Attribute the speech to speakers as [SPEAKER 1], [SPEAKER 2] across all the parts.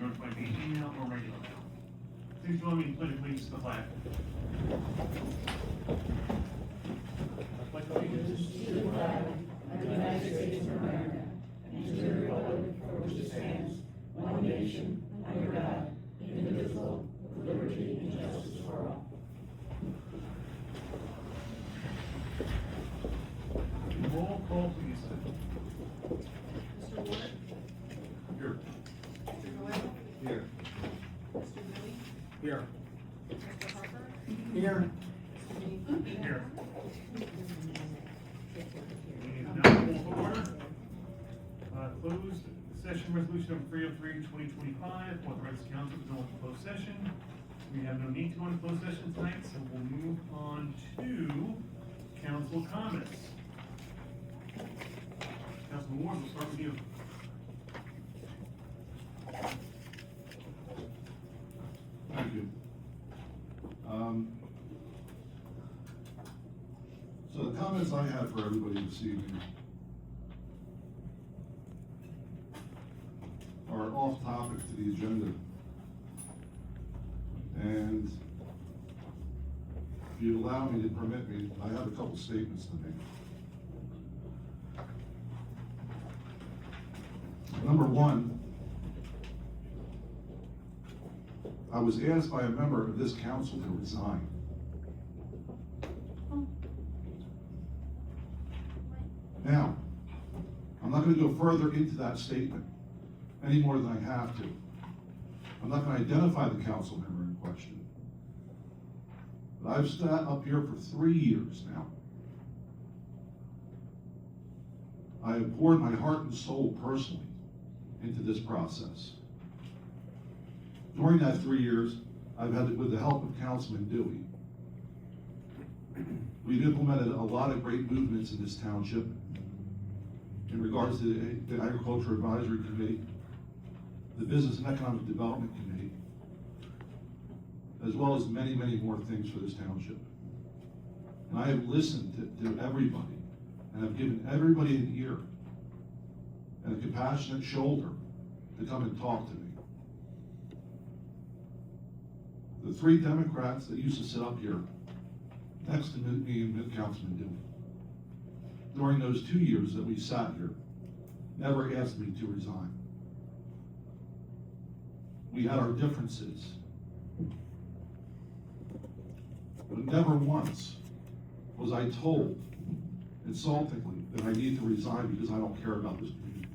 [SPEAKER 1] government by via email or regular mail. Please join me in pledging allegiance to the flag. I pledge allegiance
[SPEAKER 2] To the flag of the United States of America and to the republic for which it stands, one nation, under God, indivisible, with liberty and justice for all.
[SPEAKER 1] Roll call, please.
[SPEAKER 3] Mr. Wood?
[SPEAKER 1] Here.
[SPEAKER 3] Mr. Doyle?
[SPEAKER 1] Here.
[SPEAKER 3] Mr. Billy?
[SPEAKER 1] Here.
[SPEAKER 3] Mr. Harper?
[SPEAKER 1] Here.
[SPEAKER 3] Mr. Lee?
[SPEAKER 1] Here. Meeting is now called to order. Closed session resolution number 303/2025, authorize the council to go into closed session. We have no need to go into closed session tonight, so we'll move on to council comments. Councilman Ward, we'll start with you.
[SPEAKER 4] Thank you. So the comments I have for everybody this evening are off topic to the agenda. And if you allow me to permit me, I have a couple statements to make. Number one, I was asked by a member of this council to resign. Now, I'm not going to go further into that statement any more than I have to. I'm not going to identify the council member in question. But I've sat up here for 3 years now. I have poured my heart and soul personally into this process. During that 3 years, I've had, with the help of Councilman Dewey, we've implemented a lot of great movements in this township in regards to the Agriculture Advisory Committee, the Business and Economic Development Committee, as well as many, many more things for this township. And I have listened to everybody, and I've given everybody an ear and a compassionate shoulder to come and talk to me. The 3 Democrats that used to sit up here next to me and Councilman Dewey, during those 2 years that we sat here, never asked me to resign. We had our differences, but never once was I told insultingly that I need to resign because I don't care about this community.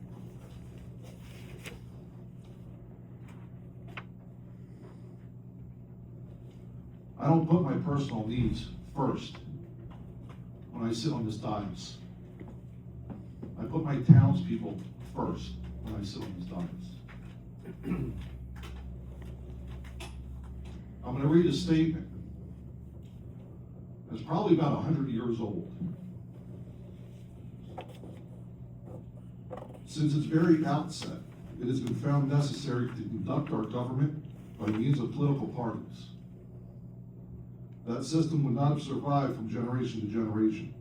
[SPEAKER 4] I don't put my personal needs first when I sit on this dais. I put my townspeople first when I sit on this dais. I'm going to read a statement that's probably about 100 years old. Since its very outset, it has been found necessary to conduct our government by means of political parties. That system would not have survived from generation to generation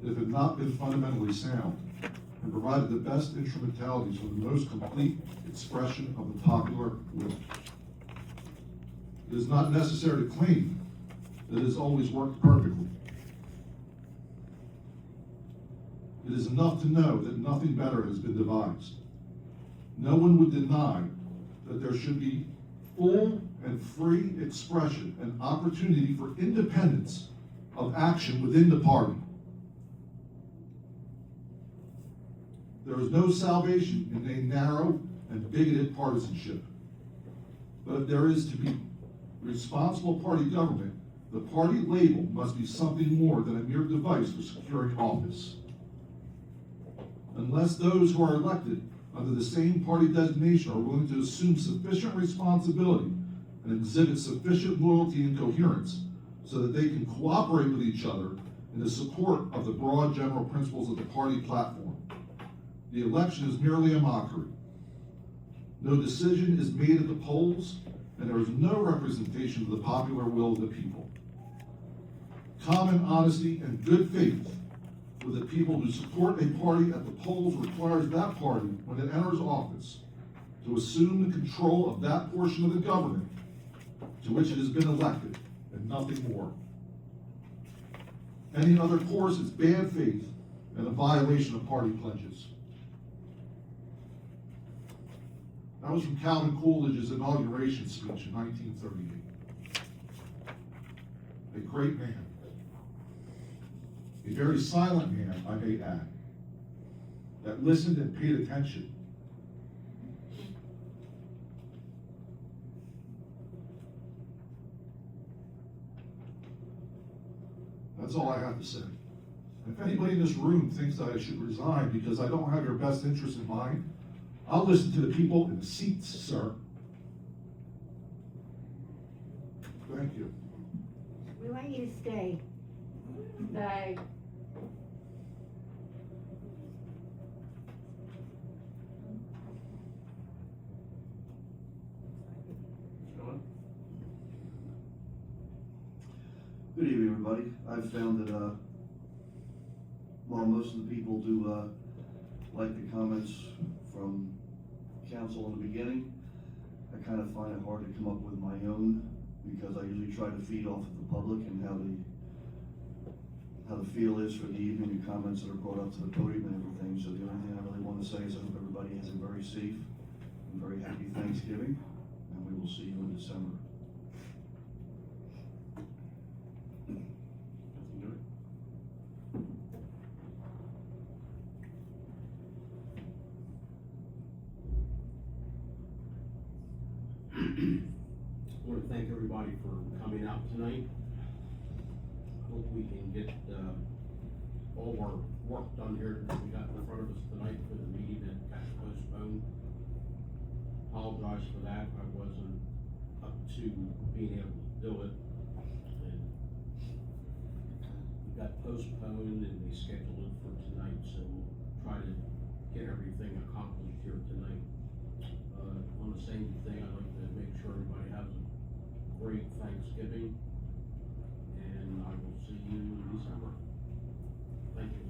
[SPEAKER 4] if it had not been fundamentally sound and provided the best instrumentalities for the most complete expression of the popular will. It is not necessary to claim that it has always worked perfectly. It is enough to know that nothing better has been devised. No one would deny that there should be full and free expression and opportunity for independence of action within the party. There is no salvation in a narrow and bigoted partisanship. But if there is to be responsible party government, the party label must be something more than a mere device for securing office. Unless those who are elected under the same party designation are willing to assume sufficient responsibility and exhibit sufficient loyalty and coherence so that they can cooperate with each other in the support of the broad general principles of the party platform, the election is merely a mockery. No decision is made at the polls, and there is no representation of the popular will of the people. Common honesty and good faith with the people who support a party at the polls requires that party, when it enters office, to assume the control of that portion of the government to which it has been elected, and nothing more. Any other course is bad faith and a violation of party pledges. That was from Calvin Coolidge's inauguration speech in 1938. A great man. A very silent man, I may add, that listened and paid attention. That's all I have to say. If anybody in this room thinks that I should resign because I don't have your best interest in mind, I'll listen to the people in the seats, sir. Thank you.
[SPEAKER 2] We want you to stay. Bye.
[SPEAKER 5] Good evening, everybody. I've found that, while most of the people do, like the comments from council in the beginning, I kind of find it hard to come up with my own, because I usually try to feed off of the public and how the feel is for the evening, the comments that are brought up to the podium and everything. So the only thing I really want to say is I hope everybody has a very safe and very happy Thanksgiving, and we will see you in December.
[SPEAKER 6] I want to thank everybody for coming out tonight. Hope we can get, all our work done here that we got in front of us tonight for the meeting that got postponed. Apologize for that, I wasn't up to being able to do it. And we got postponed and they scheduled it for tonight, so we'll try to get everything accomplished here tonight. On the same thing, I'd like to make sure everybody has a great Thanksgiving, and I will see you in December. Thank you.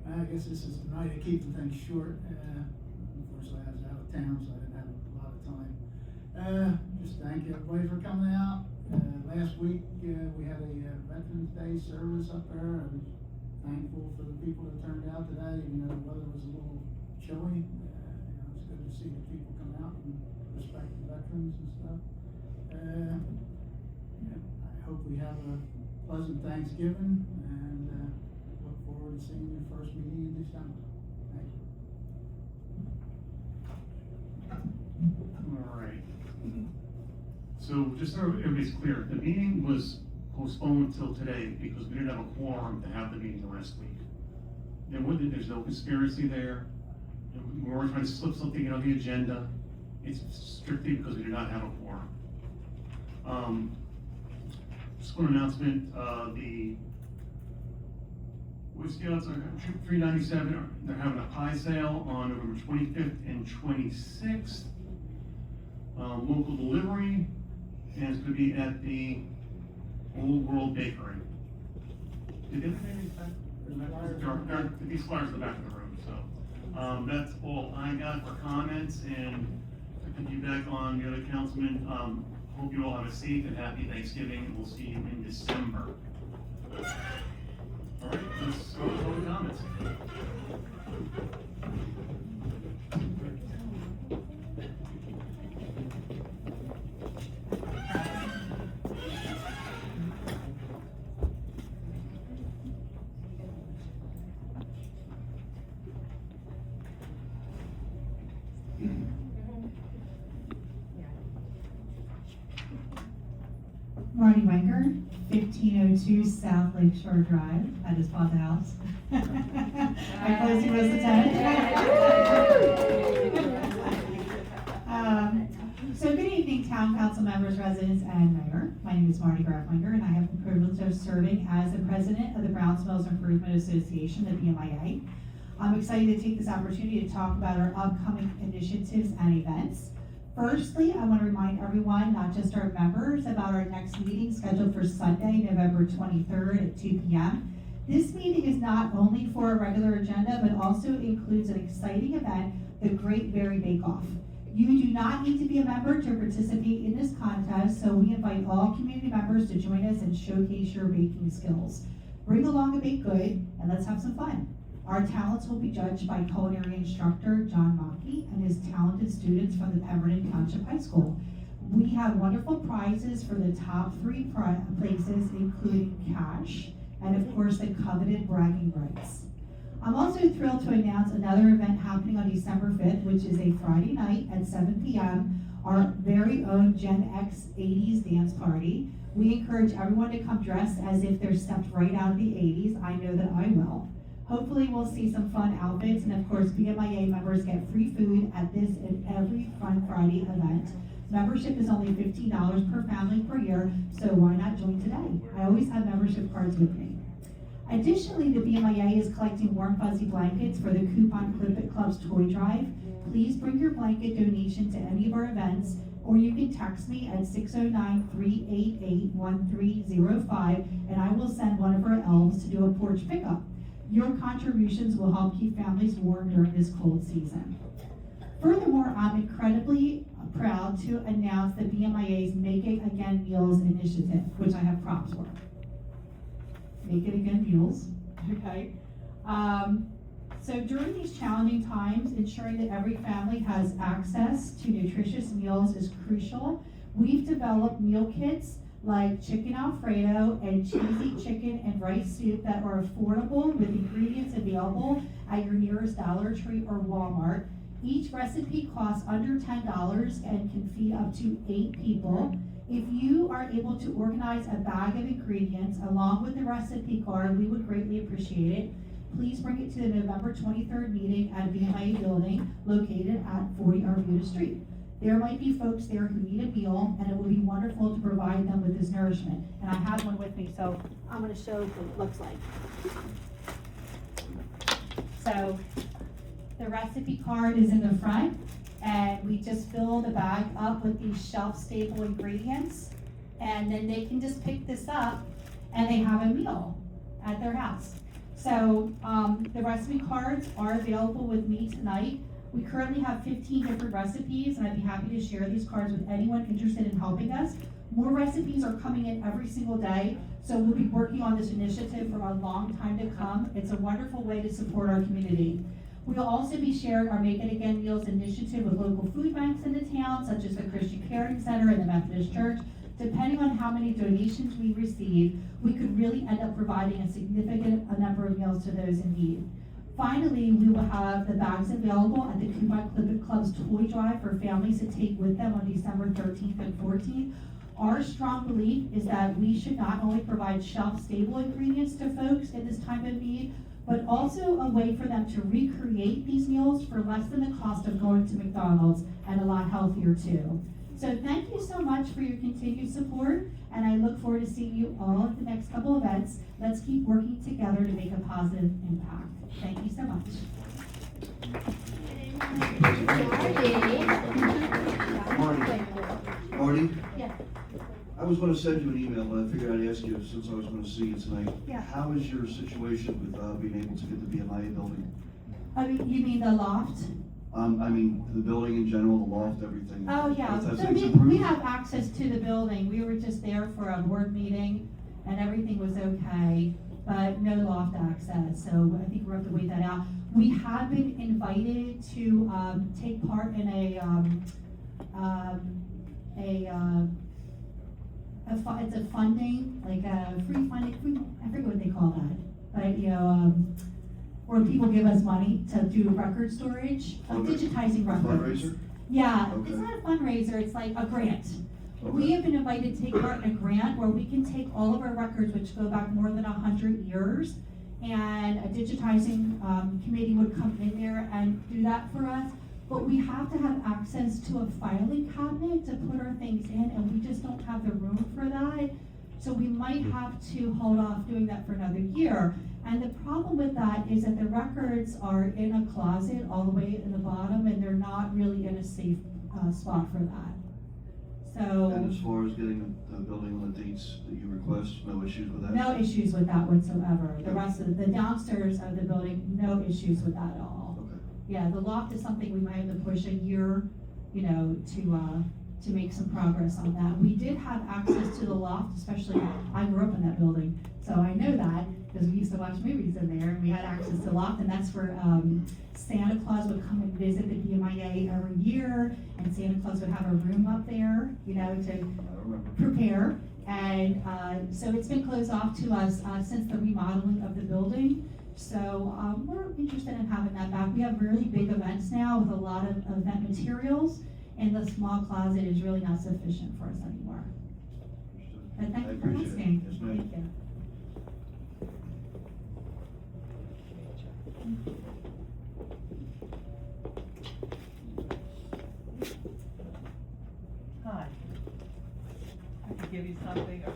[SPEAKER 7] I guess this is the night of keeping things short. Unfortunately, I was out of town, so I didn't have a lot of time. Just thank everybody for coming out. Last week, we had a Veterans Day service up there. I was thankful for the people that turned out today, even though the weather was a little chilly. It's good to see the people come out and respect the veterans and stuff. I hope we have a pleasant Thanksgiving, and look forward to seeing your first meeting in December. Thank you.
[SPEAKER 1] All right. So just so everybody's clear, the meeting was postponed until today because we didn't have a quorum to have the meeting last week. There's no conspiracy there. We weren't trying to slip something in on the agenda. It's strictly because we did not have a quorum. Just one announcement, the Boy Scouts are Troop 397, they're having a pie sale on November 25th and 26th. Local delivery, and it's gonna be at the Old World Bakery. Did they have any back? These flyers in the back of the room, so, that's all I got for comments, and to piggyback on the other councilman, hope you all have a safe and happy Thanksgiving, and we'll see you in December. All right, let's go to the comments.
[SPEAKER 8] Marty Wenger, 1502 South Lake Shore Drive. I just bought the house. My closing was the tenant. So good evening, town council members, residents, and mayor. My name is Marty Wenger, and I have the privilege of serving as the president of the Browns Mills Improvement Association, the BMIA. I'm excited to take this opportunity to talk about our upcoming initiatives and events. Firstly, I want to remind everyone, not just our members, about our next meeting scheduled for Sunday, November 23rd at 2 p.m. This meeting is not only for a regular agenda, but also includes an exciting event, the Great Berry Bake Off. You do not need to be a member to participate in this contest, so we invite all community members to join us and showcase your baking skills. Bring along a baked good, and let's have some fun. Our talents will be judged by culinary instructor John Mockey and his talented students from the Pemberton Township High School. We have wonderful prizes for the top 3 places, including cash, and of course the coveted bragging rights. I'm also thrilled to announce another event happening on December 5th, which is a Friday night at 7 p.m., our very own Gen X 80s dance party. We encourage everyone to come dressed as if they're stepped right out of the 80s. I know that I will. Hopefully we'll see some fun outfits, and of course BMIA members get free food at this and every Fun Friday event. Membership is only $15 per family per year, so why not join today? I always have membership cards with me. Additionally, the BMIA is collecting warm fuzzy blankets for the Coupon Clip It Club's toy drive. Please bring your blanket donation to any of our events, or you can text me at 609-388-1305, and I will send one of our elves to do a porch pickup. Your contributions will help keep families warm during this cold season. Furthermore, I'm incredibly proud to announce the BMIA's Make It Again Meals initiative, which I have props for. Make It Again Meals, okay? So during these challenging times, ensuring that every family has access to nutritious meals is crucial. We've developed meal kits like chicken Alfredo and cheesy chicken and rice soup that are affordable with ingredients available at your nearest Dollar Tree or Walmart. Each recipe costs under $10 and can feed up to 8 people. If you are able to organize a bag of ingredients along with the recipe card, we would greatly appreciate it. Please bring it to the November 23rd meeting at BMIA building located at 40 Arbuda Street. There might be folks there who need a meal, and it will be wonderful to provide them with this nourishment. And I have one with me, so I'm going to show what it looks like. So the recipe card is in the front, and we just fill the bag up with these shelf-stable ingredients, and then they can just pick this up, and they have a meal at their house. So the recipe cards are available with me tonight. We currently have 15 different recipes, and I'd be happy to share these cards with anyone interested in helping us. More recipes are coming in every single day, so we'll be working on this initiative for a long time to come. It's a wonderful way to support our community. We'll also be sharing our Make It Again Meals initiative with local food banks in the town, such as the Christian Caring Center and the Methodist Church. Depending on how many donations we receive, we could really end up providing a significant number of meals to those in need. Finally, we will have the bags available at the Coupon Clip It Club's toy drive for families to take with them on December 13th and 14th. Our strong belief is that we should not only provide shelf-stable ingredients to folks in this time of need, but also a way for them to recreate these meals for less than the cost of going to McDonald's, and a lot healthier too. So thank you so much for your continued support, and I look forward to seeing you all at the next couple events. Let's keep working together to make a positive impact. Thank you so much.
[SPEAKER 5] Marty?
[SPEAKER 8] Yeah.
[SPEAKER 5] I was gonna send you an email, but I figured I'd ask you, since I was gonna see you tonight.
[SPEAKER 8] Yeah.
[SPEAKER 5] How is your situation with, being able to get the BMIA building?
[SPEAKER 8] You mean the loft?
[SPEAKER 5] I mean, the building in general, the loft, everything.
[SPEAKER 8] Oh, yeah,
[SPEAKER 5] Have
[SPEAKER 8] so
[SPEAKER 5] things
[SPEAKER 8] we
[SPEAKER 5] improved?
[SPEAKER 8] have access to the building. We were just there for a board meeting, and everything was okay, but no loft access, so I think we'll have to wait that out. We have been invited to, take part in it's a funding, like a free funding, I forget what they call that, but, where people give us money to do record storage, digitizing records.
[SPEAKER 5] Fundraiser?
[SPEAKER 8] Yeah,
[SPEAKER 5] Okay.
[SPEAKER 8] it's not a fundraiser, it's like a grant.
[SPEAKER 5] Okay.
[SPEAKER 8] We have been invited to take part in a grant where we can take all of our records, which go back more than 100 years, and a digitizing committee would come in there and do that for us. But we have to have access to a filing cabinet to put our things in, and we just don't have the room for that. So we might have to hold off doing that for another year. And the problem with that is that the records are in a closet all the way in the bottom, and they're not really in a safe spot for that.
[SPEAKER 5] And as
[SPEAKER 8] So,
[SPEAKER 5] far as getting the building on the dates that you request, no issues with that?
[SPEAKER 8] no issues with that whatsoever. The rest of the downstairs of the building, no issues with that at all.
[SPEAKER 5] Okay.
[SPEAKER 8] Yeah, the loft is something we might have to push a year, you know, to make some progress on that. We did have access to the loft, especially, I grew up in that building, so I know that, because we used to watch movies in there, and we had access to the loft, and that's where, Santa Claus would come and visit the BMIA every year, and Santa Claus would have a room up there, you know, to
[SPEAKER 5] I remember.
[SPEAKER 8] prepare. And, so it's been closed off to us, since the remodeling of the building. So, we're interested in having that back. We have really big events now with a lot of event materials, and the small closet is really not sufficient for us anymore. But thank
[SPEAKER 5] I
[SPEAKER 8] you for
[SPEAKER 5] appreciate it.
[SPEAKER 8] listening.
[SPEAKER 5] Yes, ma'am.
[SPEAKER 8] Thank you.
[SPEAKER 2] Hi. I can give you something or.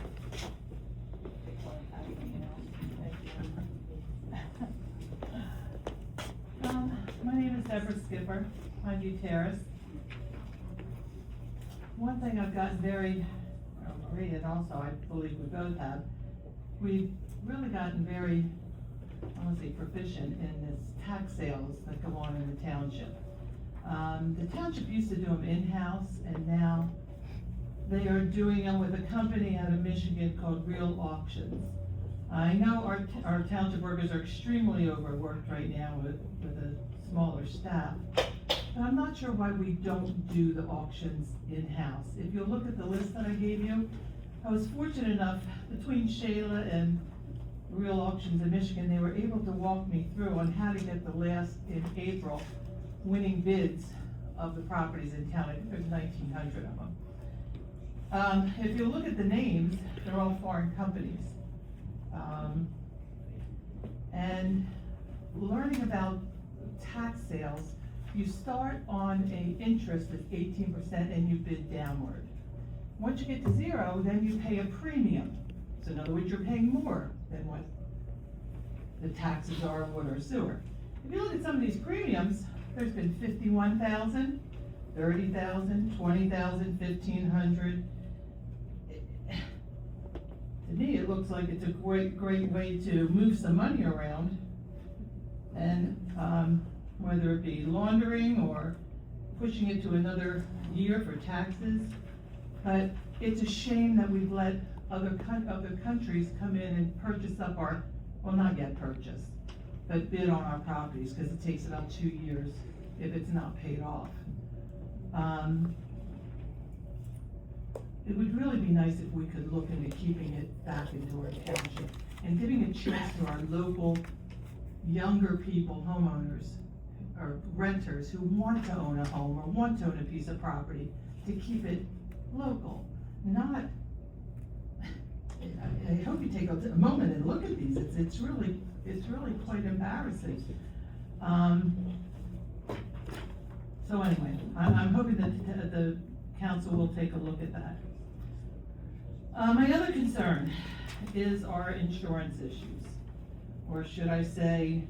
[SPEAKER 2] My name is Deborah Skipper, Highview Terrace. One thing I've gotten very, or Marie and also I believe we both have, we've really gotten very, I won't say proficient in this tax sales that go on in the township. The township used to do them in-house, and now they are doing them with a company out of Michigan called Real Auctions. I know our township workers are extremely overworked right now with a smaller staff, but I'm not sure why we don't do the auctions in-house. If you look at the list that I gave you, I was fortunate enough, between Shayla and Real Auctions in Michigan, they were able to walk me through on how to get the last, in April, winning bids of the properties in town. There's 1,900 of them. If you look at the names, they're all foreign companies. And learning about tax sales, you start on a interest of 18% and you bid downward. Once you get to zero, then you pay a premium. So in other words, you're paying more than what the taxes are on water or sewer. If you look at some of these premiums, there's been 51,000, 30,000, 20,000, 1,500. To me, it looks like it's a great way to move some money around. And whether it be laundering or pushing it to another year for taxes. But it's a shame that we've let other countries come in and purchase up our, well, not yet purchase, but bid on our properties, because it takes about 2 years if it's not paid off. It would really be nice if we could look into keeping it back into our township and giving a chance to our local younger people, homeowners, or renters who want to own a home or want to own a piece of property, to keep it local. Not, I hope you take a moment and look at these. It's really quite embarrassing. So anyway, I'm hoping that the council will take a look at that. My other concern is our insurance issues, or should I say,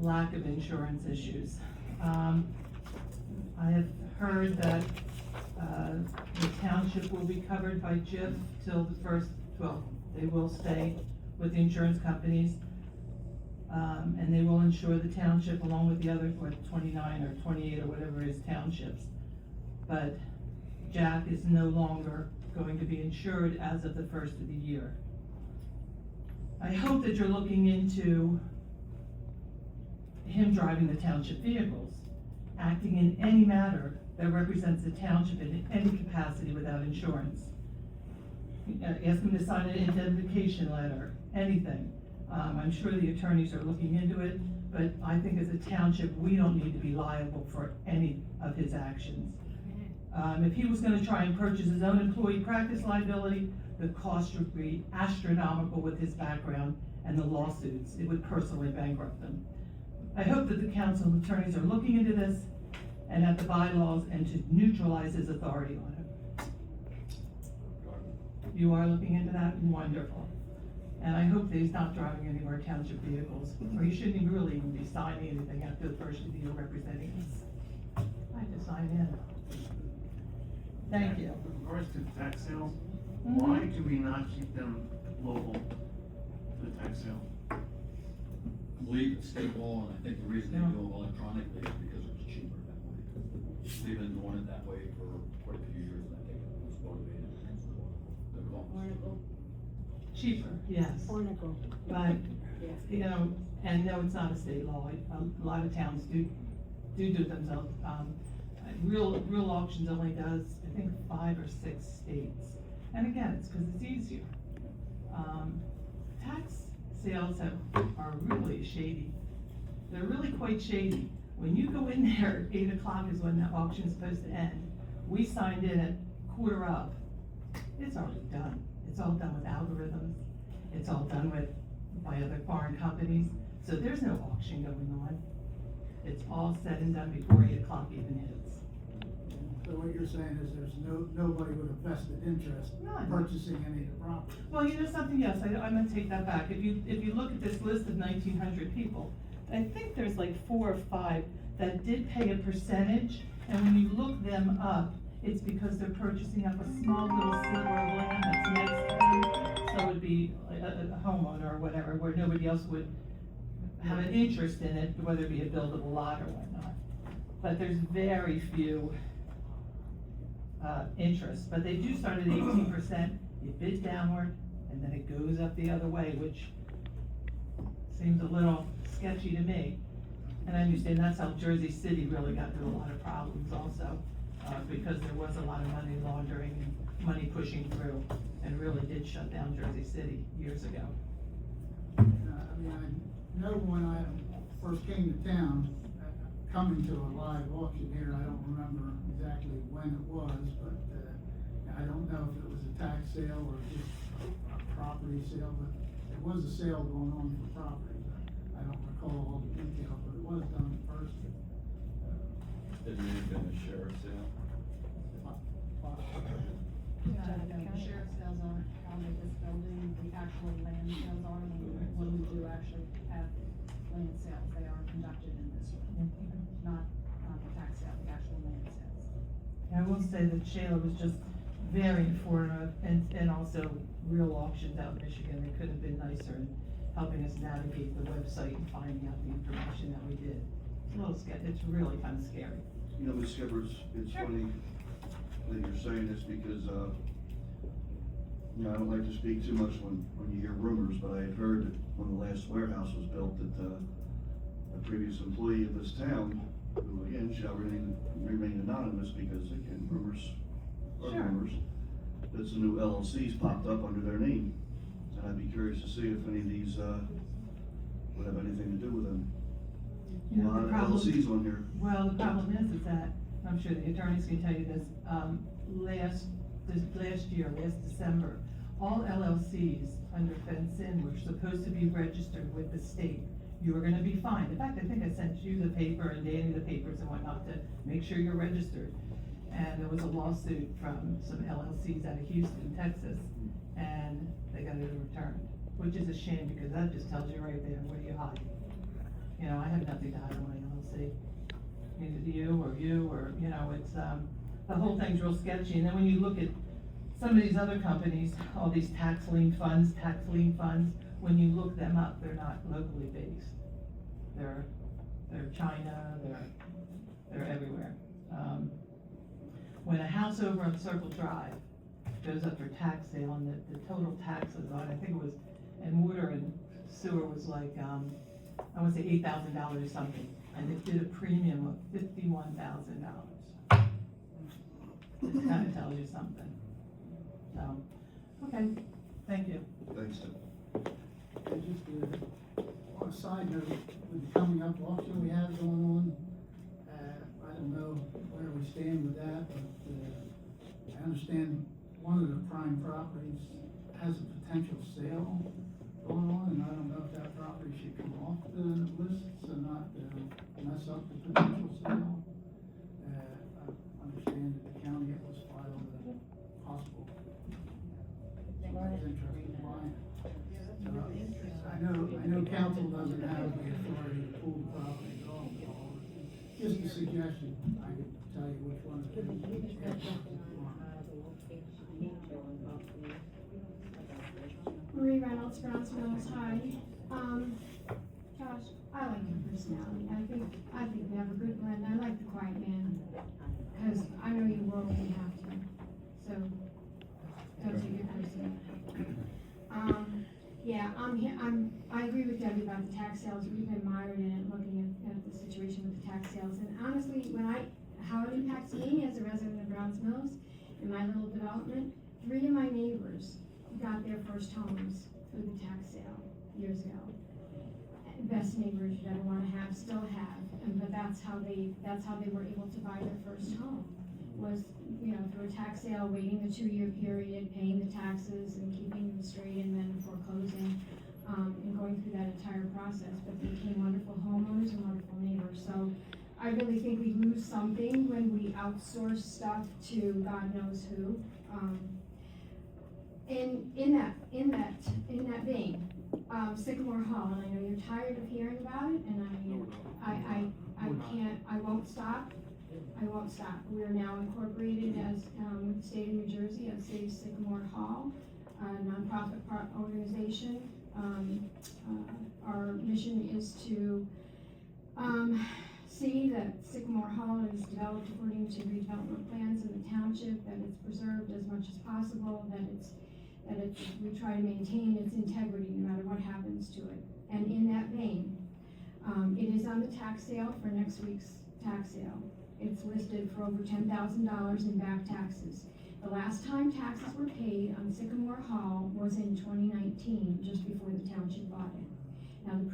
[SPEAKER 2] lack of insurance issues. I have heard that the township will be covered by JIF till the first, well, they will stay with the insurance companies, and they will insure the township along with the other, 29 or 28 or whatever is townships. But Jack is no longer going to be insured as of the first of the year. I hope that you're looking into him driving the township vehicles, acting in any matter that represents the township in any capacity without insurance. Ask him to sign an indemnification letter, anything. I'm sure the attorneys are looking into it, but I think as a township, we don't need to be liable for any of his actions. If he was gonna try and purchase his own employee practice liability, the cost would be astronomical with his background and the lawsuits. It would personally bankrupt him. I hope that the council and attorneys are looking into this and at the bylaws and to neutralize his authority on it. You are looking into that? Wonderful. And I hope that he's not driving any more township vehicles, or he shouldn't even really even be signing anything after the first of the year representing us. I have to sign in. Thank you.
[SPEAKER 1] With regards to the tax sales,
[SPEAKER 2] Mhm.
[SPEAKER 1] why do we not keep them local for the tax sale?
[SPEAKER 9] I believe it's state law, and I think the reason they do it electronically is because it's cheaper that way. They've been doing it that way for quite a few years, and I think it was motivated. The cost.
[SPEAKER 2] Cheaper, yes. But, you know, and no, it's not a state law. A lot of towns do themselves. Real auctions only does, I think, 5 or 6 states. And again, it's because it's easier. Tax sales are really shady. They're really quite shady. When you go in there, 8 o'clock is when the auction is supposed to end. We signed in at 7:45. It's already done. It's all done with algorithms. It's all done by other foreign companies. So there's no auction going on. It's all said and done before 8 o'clock even hits.
[SPEAKER 7] So what you're saying is there's nobody with a vested interest
[SPEAKER 2] None.
[SPEAKER 7] purchasing any of the property?
[SPEAKER 2] Well, you know something, yes, I'm gonna take that back. If you look at this list of 1,900 people, I think there's like 4 or 5 that did pay a percentage, and when you look them up, it's because they're purchasing up a small little sliver of land that's next to them. So it would be a homeowner or whatever, where nobody else would have an interest in it, whether it be a buildable lot or whatnot. But there's very few interest, but they do start at 18%, you bid downward, and then it goes up the other way, which seems a little sketchy to me. And I understand that's how Jersey City really got through a lot of problems also, because there was a lot of money laundering and money pushing through, and really did shut down Jersey City years ago.
[SPEAKER 7] I mean, I know when I first came to town, coming to a live auction here, I don't remember exactly when it was, but, I don't know if it was a tax sale or just a property sale, but there was a sale going on for property. I don't recall all the details, but it was done in person.
[SPEAKER 9] It may have been a sheriff's sale.
[SPEAKER 3] The sheriff sales aren't out of this building, the actual land sales are, when we do actually have land sales, they are conducted in this room. Not, the tax sale, the actual land sales.
[SPEAKER 2] I will say that Shayla was just very informative, and also real auctions out in Michigan, they could have been nicer in helping us navigate the website and finding out the information that we did. It's a little scary, it's really kind of scary.
[SPEAKER 5] You know, Ms. Skipper, it's
[SPEAKER 2] Sure.
[SPEAKER 5] funny that you're saying this because, you know, I don't like to speak too much when you hear rumors, but I had heard that when the last warehouse was built, that, a previous employee of this town, who again shall remain anonymous because again, rumors are
[SPEAKER 2] Sure.
[SPEAKER 5] rumors, that some new LLCs popped up under their name. And I'd be curious to see if any of these, would have anything to do with them.
[SPEAKER 2] You
[SPEAKER 5] A
[SPEAKER 2] know,
[SPEAKER 5] lot
[SPEAKER 2] the
[SPEAKER 5] of
[SPEAKER 2] problem-
[SPEAKER 5] LLCs on here.
[SPEAKER 2] Well, the problem is that, I'm sure the attorneys can tell you this, last year, last December, all LLCs under Fence-In were supposed to be registered with the state. You were gonna be fined. In fact, I think I sent you the paper and Danny the papers and whatnot to make sure you're registered. And there was a lawsuit from some LLCs out of Houston, Texas, and they got it returned, which is a shame because that just tells you right there, what do you hide? You know, I have nothing to hide on my LLC. Neither do you, or, you know, it's, the whole thing's real sketchy. And then when you look at some of these other companies, all these tax lien funds, when you look them up, they're not locally based. They're China, they're everywhere. When a house over on Circle Drive goes up for tax sale and the total taxes on, I think it was, and water and sewer was like, I wanna say $8,000 or something, and it did a premium of $51,000. It kinda tells you something. So, okay, thank you.
[SPEAKER 5] Thanks, Tim.
[SPEAKER 7] And just, on a side note, with the coming up auction we have going on, I don't know where we stand with that, but, I understand one of the prime properties has a potential sale going on, and I don't know if that property should come off the lists and not, mess up the potential sale. I understand that the county was filed a possible, somebody's interested in buying it. I know council doesn't have the authority to pull the property off, just a suggestion. suggestion, I could tell you which one.
[SPEAKER 10] Marie Reynolds, Browns Mills, hi. Josh, I like your personality. I think we have a good blend. I like the quiet man. Cause I know you will when you have to. So, don't take it personally. Yeah, I agree with Debbie about the tax sales. We've been mired in it, looking at the situation with the tax sales. And honestly, how it impacts me as a resident of Browns Mills in my little development, 3 of my neighbors got their first homes through the tax sale years ago. Best neighbors you'd ever want to have, still have, but that's how they were able to buy their first home, was, through a tax sale, waiting the 2-year period, paying the taxes and keeping them straight, and then foreclosing, and going through that entire process, but they became wonderful homeowners and wonderful neighbors. So I really think we lose something when we outsource stuff to God knows who. In that vein, Sycamore Hall, and I know you're tired of hearing about it, and I won't stop. We are now incorporated as, state of New Jersey, as Save Sycamore Hall, a nonprofit organization. Our mission is to, see that Sycamore Hall is developed according to redevelopment plans in the township, that it's preserved as much as possible, that we try to maintain its integrity no matter what happens to it. And in that vein, it is on the tax sale for next week's tax sale. It's listed for over $10,000 in back taxes. The last time taxes were paid on Sycamore Hall was in 2019, just before the township bought it. Now, the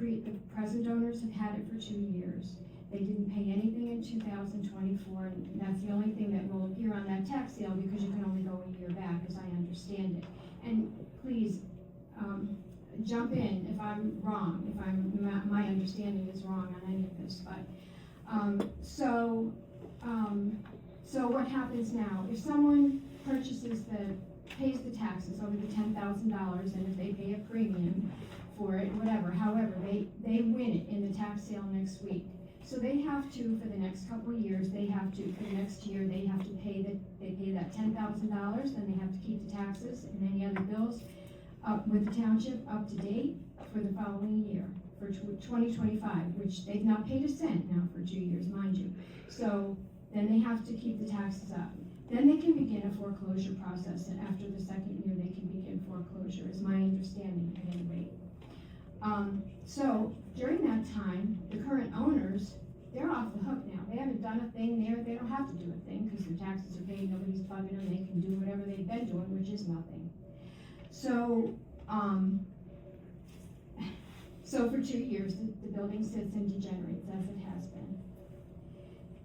[SPEAKER 10] present owners have had it for 2 years. They didn't pay anything in 2024, and that's the only thing that will appear on that tax sale, because you can only go a year back, as I understand it. And please, jump in if I'm wrong, if my understanding is wrong on any of this, but, so what happens now? If someone pays the taxes over the $10,000, and if they pay a premium for it, whatever, however, they win it in the tax sale next week. So they have to, for the next couple of years, for the next year, they have to pay that $10,000, then they have to keep the taxes and any other bills with the township up to date for the following year, for 2025, which they've not paid a cent now for 2 years, mind you. So then they have to keep the taxes up. Then they can begin a foreclosure process, and after the second year, they can begin foreclosure, is my understanding at any rate. So during that time, the current owners, they're off the hook now. They haven't done a thing there. They don't have to do a thing because their taxes are paid. Nobody's bugging them. They can do whatever they've been doing, which is nothing. So, so for 2 years, the building sits and degenerates as it has been.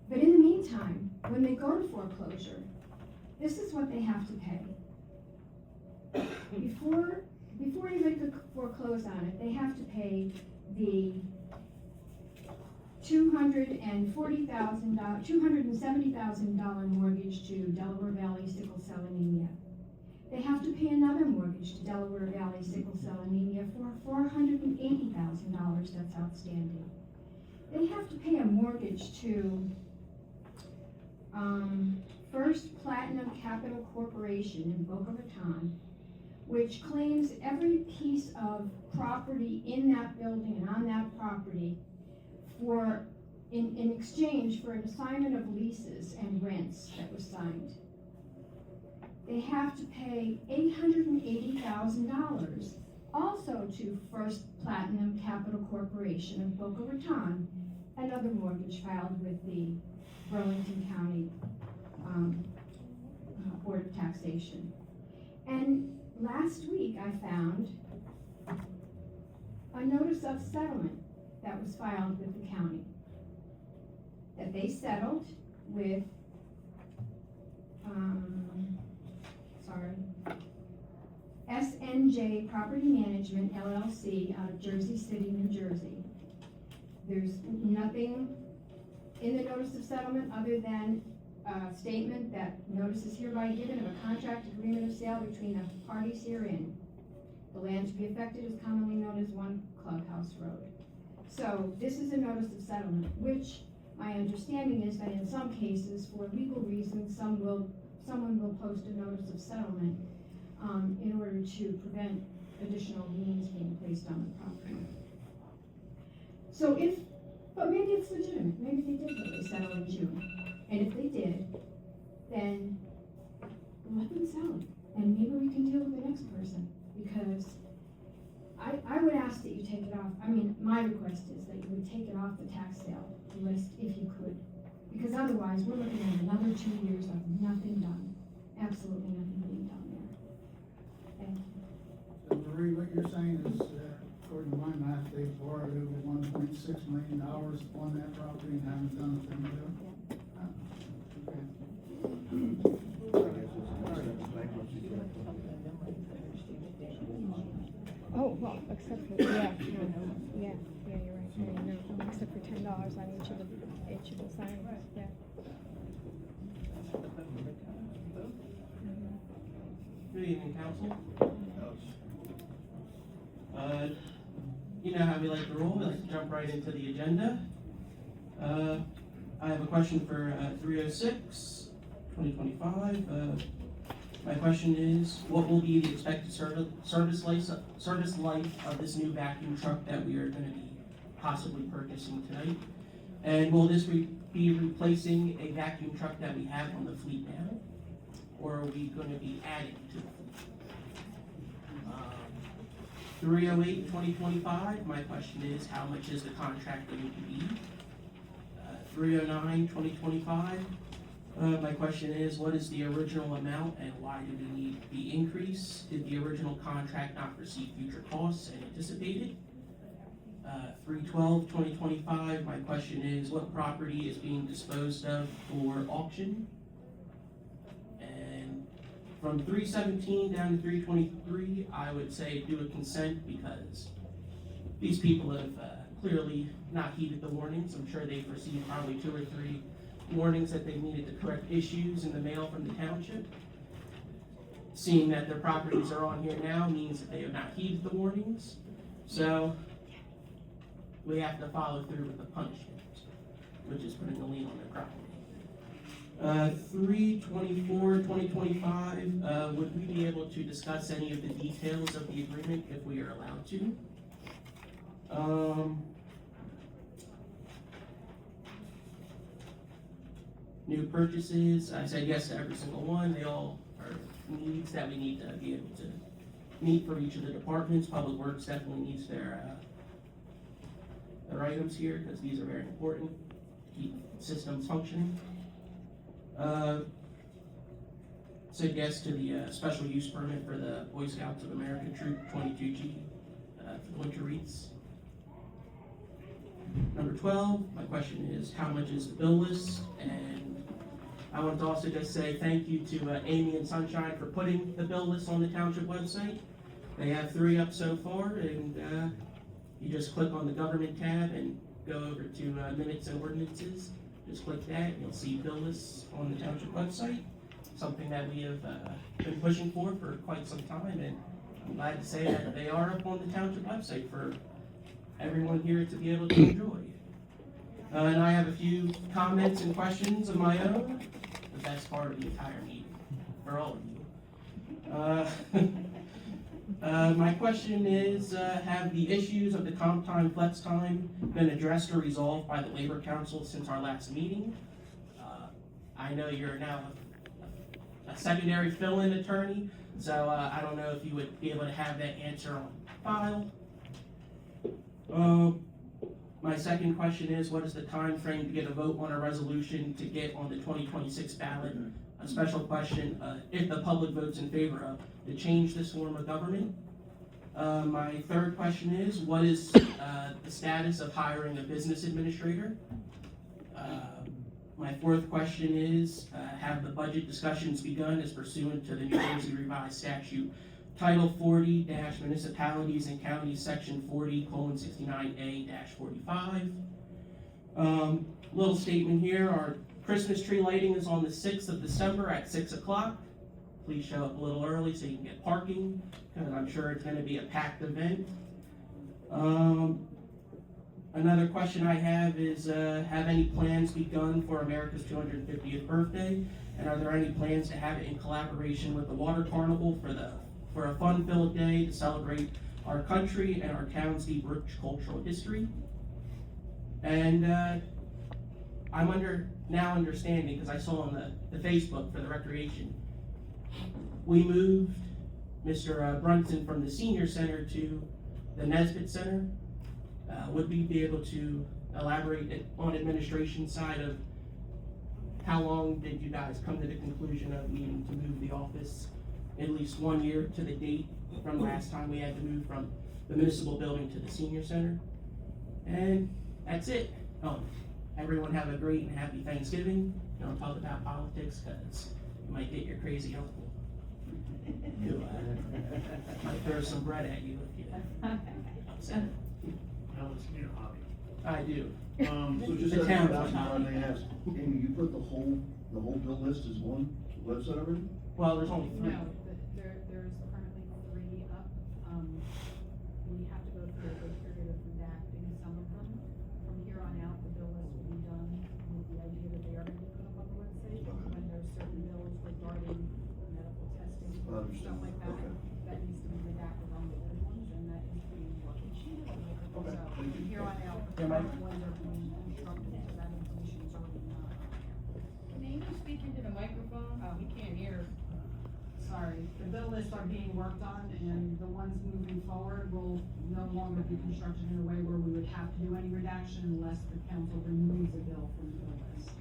[SPEAKER 10] But in the meantime, when they go to foreclosure, this is what they have to pay. Before anybody could foreclose on it, they have to pay the $270,000 mortgage to Delaware Valley Sickle Cell Anemia. They have to pay another mortgage to Delaware Valley Sickle Cell Anemia for $480,000 that's outstanding. They have to pay a mortgage to First Platinum Capital Corporation in Boca Raton, which claims every piece of property in that building and on that property in exchange for an assignment of leases and rents that was signed. They have to pay $880,000 also to First Platinum Capital Corporation of Boca Raton, another mortgage filed with the Burlington County Board of Taxation. And last week I found a notice of settlement that was filed with the county, that they settled with, SNJ Property Management LLC out of Jersey City, New Jersey. There's nothing in the notice of settlement other than a statement that notice is hereby given of a contract agreement of sale between the parties herein. The land to be affected is commonly known as 1 Clubhouse Road. So this is a notice of settlement, which My understanding is that in some cases, for legal reasons, someone will post a notice of settlement, in order to prevent additional liens being placed on the property. So but maybe it's legitimate, maybe they did really settle in June, and if they did, then let them sell it, and maybe we can deal with the next person, because I would ask that you take it off, my request is that you would take it off the tax sale list if you could, because otherwise, we're looking at another 2 years of nothing done, absolutely nothing being done there. Thank you.
[SPEAKER 7] So Marie, what you're saying is, according to my math, they've borrowed over $1.6 million on that property and haven't done a thing to it?
[SPEAKER 11] Oh, well, except for, you're right, no, except for $10 on each of the signs, yeah.
[SPEAKER 12] Good evening, council. You know how we like to roll, let's jump right into the agenda. I have a question for 306, 2025. My question is, what will be the expected service life of this new vacuum truck that we are going to be possibly purchasing tonight? And will this be replacing a vacuum truck that we have on the fleet now? Or are we going to be adding to the fleet? 308, 2025, my question is, how much is the contract going to be? 309, 2025, my question is, what is the original amount and why do we need the increase? Did the original contract not foresee future costs and anticipated? 312, 2025, my question is, what property is being disposed of for auction? And from 317 down to 323, I would say do a consent because these people have clearly not heeded the warnings. I'm sure they've received probably 2 or 3 warnings that they needed to correct issues in the mail from the township. Seeing that their properties are on here now means that they have not heeded the warnings. So we have to follow through with the punishment, which is putting a lien on their property. 324, 2025, would we be able to discuss any of the details of the agreement if we are allowed to? New purchases, I said yes to every single one. They all are needs that we need to be able to meet for each of the departments. Public Works definitely needs their items here because these are very important to keep systems functioning. Said yes to the special use permit for the Boy Scouts of America Troop 22G for the winter wreaths. Number 12, my question is, how much is the bill list? And I want to also just say thank you to Amy and Sunshine for putting the bill list on the township website. They have 3 up so far, and you just click on the government tab and go over to minutes and ordinances. Just click that, and you'll see bill lists on the township website. Something that we have been pushing for quite some time, and I'm glad to say that they are up on the township website for everyone here to be able to enjoy. And I have a few comments and questions of my own, the best part of the entire meeting, for all of you. My question is, have the issues of the comp time, flex time been addressed or resolved by the Labor Council since our last meeting? I know you're now a secondary fill-in attorney, so I don't know if you would be able to have that answer on file. My second question is, what is the time frame to get a vote on a resolution to get on the 2026 ballot? A special question, if the public votes in favor of, to change this form of government. My third question is, what is the status of hiring a business administrator? My fourth question is, have the budget discussions begun as pursuant to the New Jersey Revised Statute Title 40-Municipalities and Counties, Section 40:69A-45. Little statement here, our Christmas tree lighting is on the 6th of December at 6 o'clock. Please show up a little early so you can get parking, because I'm sure it's going to be a packed event. Another question I have is, have any plans begun for America's 250th birthday? And are there any plans to have it in collaboration with the Water Carnival for a fun-filled day to celebrate our country and our town's deep rich cultural history? And I'm now understanding, because I saw on the Facebook for the recreation, we moved Mr. Brunson from the senior center to the Nesbitt Center. Would we be able to elaborate on administration side of how long did you guys come to the conclusion of needing to move the office at least 1 year to the date from last time we had to move from the municipal building to the senior center? And that's it. Everyone have a great and happy Thanksgiving. Don't talk about politics, because you might get your crazy uncle who might throw some bread at you if you upset.
[SPEAKER 1] Now, it's your hobby.
[SPEAKER 12] I do.
[SPEAKER 5] So just
[SPEAKER 12] The
[SPEAKER 5] out
[SPEAKER 12] town
[SPEAKER 5] of
[SPEAKER 12] was
[SPEAKER 5] curiosity,
[SPEAKER 12] not.
[SPEAKER 5] if I may ask, Amy, you put the whole bill list as one website already?
[SPEAKER 12] Well, there's only three.
[SPEAKER 3] No, there's currently 3 up. We have to go through a good period of redacting some of them. From here on out, the bill list will be done with the idea that they are gonna be put up on the website. When there's certain bills regarding medical testing, stuff like that,
[SPEAKER 5] Okay.
[SPEAKER 3] that needs to be redacted on the old ones, and that is being worked. So, from here on out, the
[SPEAKER 12] Yeah, Mike?
[SPEAKER 3] ones are being instructed, so that information is already not on there.
[SPEAKER 13] Can you speak into the microphone? We can't hear.
[SPEAKER 3] Sorry, the bill lists are being worked on, and the ones moving forward will no longer be constructed in a way where we would have to do any redaction unless the council removes a bill from the bill list.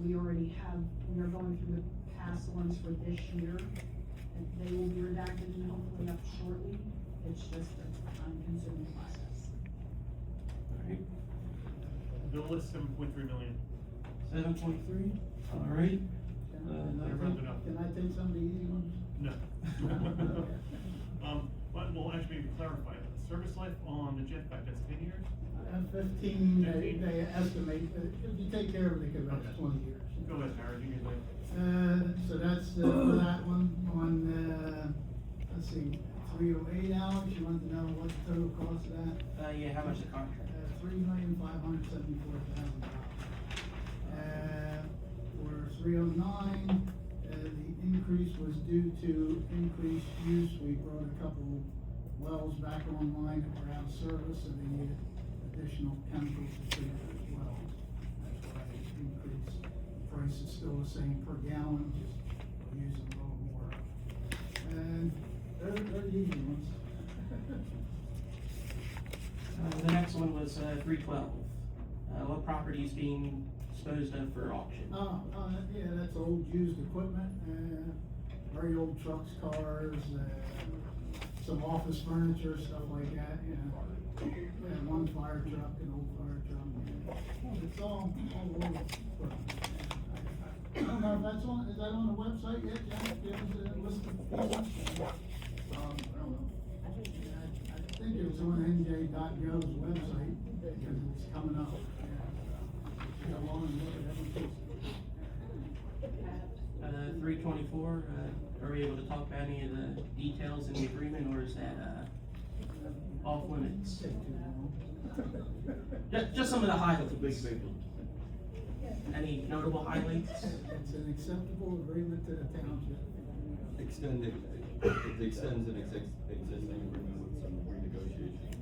[SPEAKER 3] We already have, we are going through the past ones for this year, and they will be redacted and hopefully up shortly. It's just a time-consuming process.
[SPEAKER 12] Alright,
[SPEAKER 1] Bill list 7.3 million.
[SPEAKER 12] 7.3, alright.
[SPEAKER 1] They're rounded up.
[SPEAKER 7] Can I take some of the easy ones?
[SPEAKER 1] No. But we'll actually clarify that. Service life on the jetpack, that's 10 years?
[SPEAKER 7] 15, they estimate, if you take care of it, it could last 20 years.
[SPEAKER 1] Go ahead, Howard, you can do it.
[SPEAKER 7] So that's, for that one, on, let's see, 308 hours, you want to know what the total cost of that?
[SPEAKER 12] Yeah, how much the contract?
[SPEAKER 7] $3,574,000. For 309, the increase was due to increased use. We brought a couple wells back online that were out of service, and they needed additional chemicals to treat it as well. That's why it increased. The price is still the same per gallon, just we're using a little more. And they're the easy ones.
[SPEAKER 12] The next one was 312. What property is being disposed of for auction?
[SPEAKER 7] Yeah, that's old used equipment, very old trucks, cars, some office furniture, stuff like that, you know. Yeah, one fire truck, an old fire truck, yeah. It's all old equipment. I don't know if that's on, is that on the website yet, Jack? Give us a list of things. I don't know. I think it was on NJ.gov's website, because it's coming up. Go on and look at everything.
[SPEAKER 12] 324, are we able to talk about any of the details in the agreement, or is that off limits? Just some of the highlights. Any notable highlights?
[SPEAKER 7] It's an acceptable agreement to the township.
[SPEAKER 14] It extends an existing agreement with some renegotiation.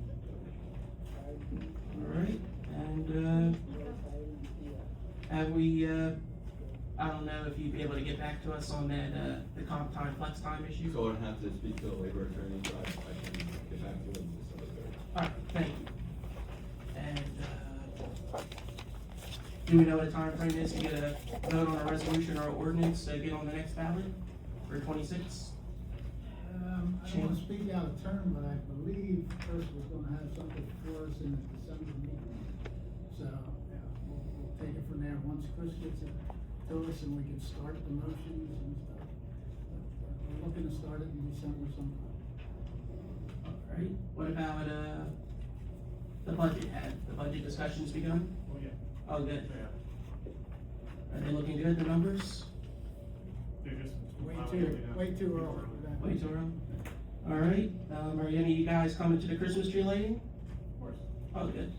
[SPEAKER 12] Alright, and, have we, I don't know if you'd be able to get back to us on that, the comp time, flex time issue?
[SPEAKER 14] So I'd have to speak to the labor attorney, but I can get back to them this other.
[SPEAKER 12] Alright, thank you. And, do we know what the time frame is to get a vote on a resolution or ordinance to get on the next ballot for 26?
[SPEAKER 7] I don't wanna speak out of turn, but I believe first was gonna have something for us in the December meeting. So, yeah, we'll take it from there, once Chris gets it to us and we can start the motions and stuff. But we're looking to start it in December sometime.
[SPEAKER 12] Alright, what about, the budget? Have the budget discussions begun?
[SPEAKER 1] Oh, yeah.
[SPEAKER 12] Oh, good.
[SPEAKER 1] Yeah.
[SPEAKER 12] Are they looking good, the numbers?
[SPEAKER 1] They're just.
[SPEAKER 7] Way too early for that.
[SPEAKER 12] Way too early? Alright, are any of you guys coming to the Christmas tree lighting?
[SPEAKER 1] Of course.
[SPEAKER 12] Oh, good.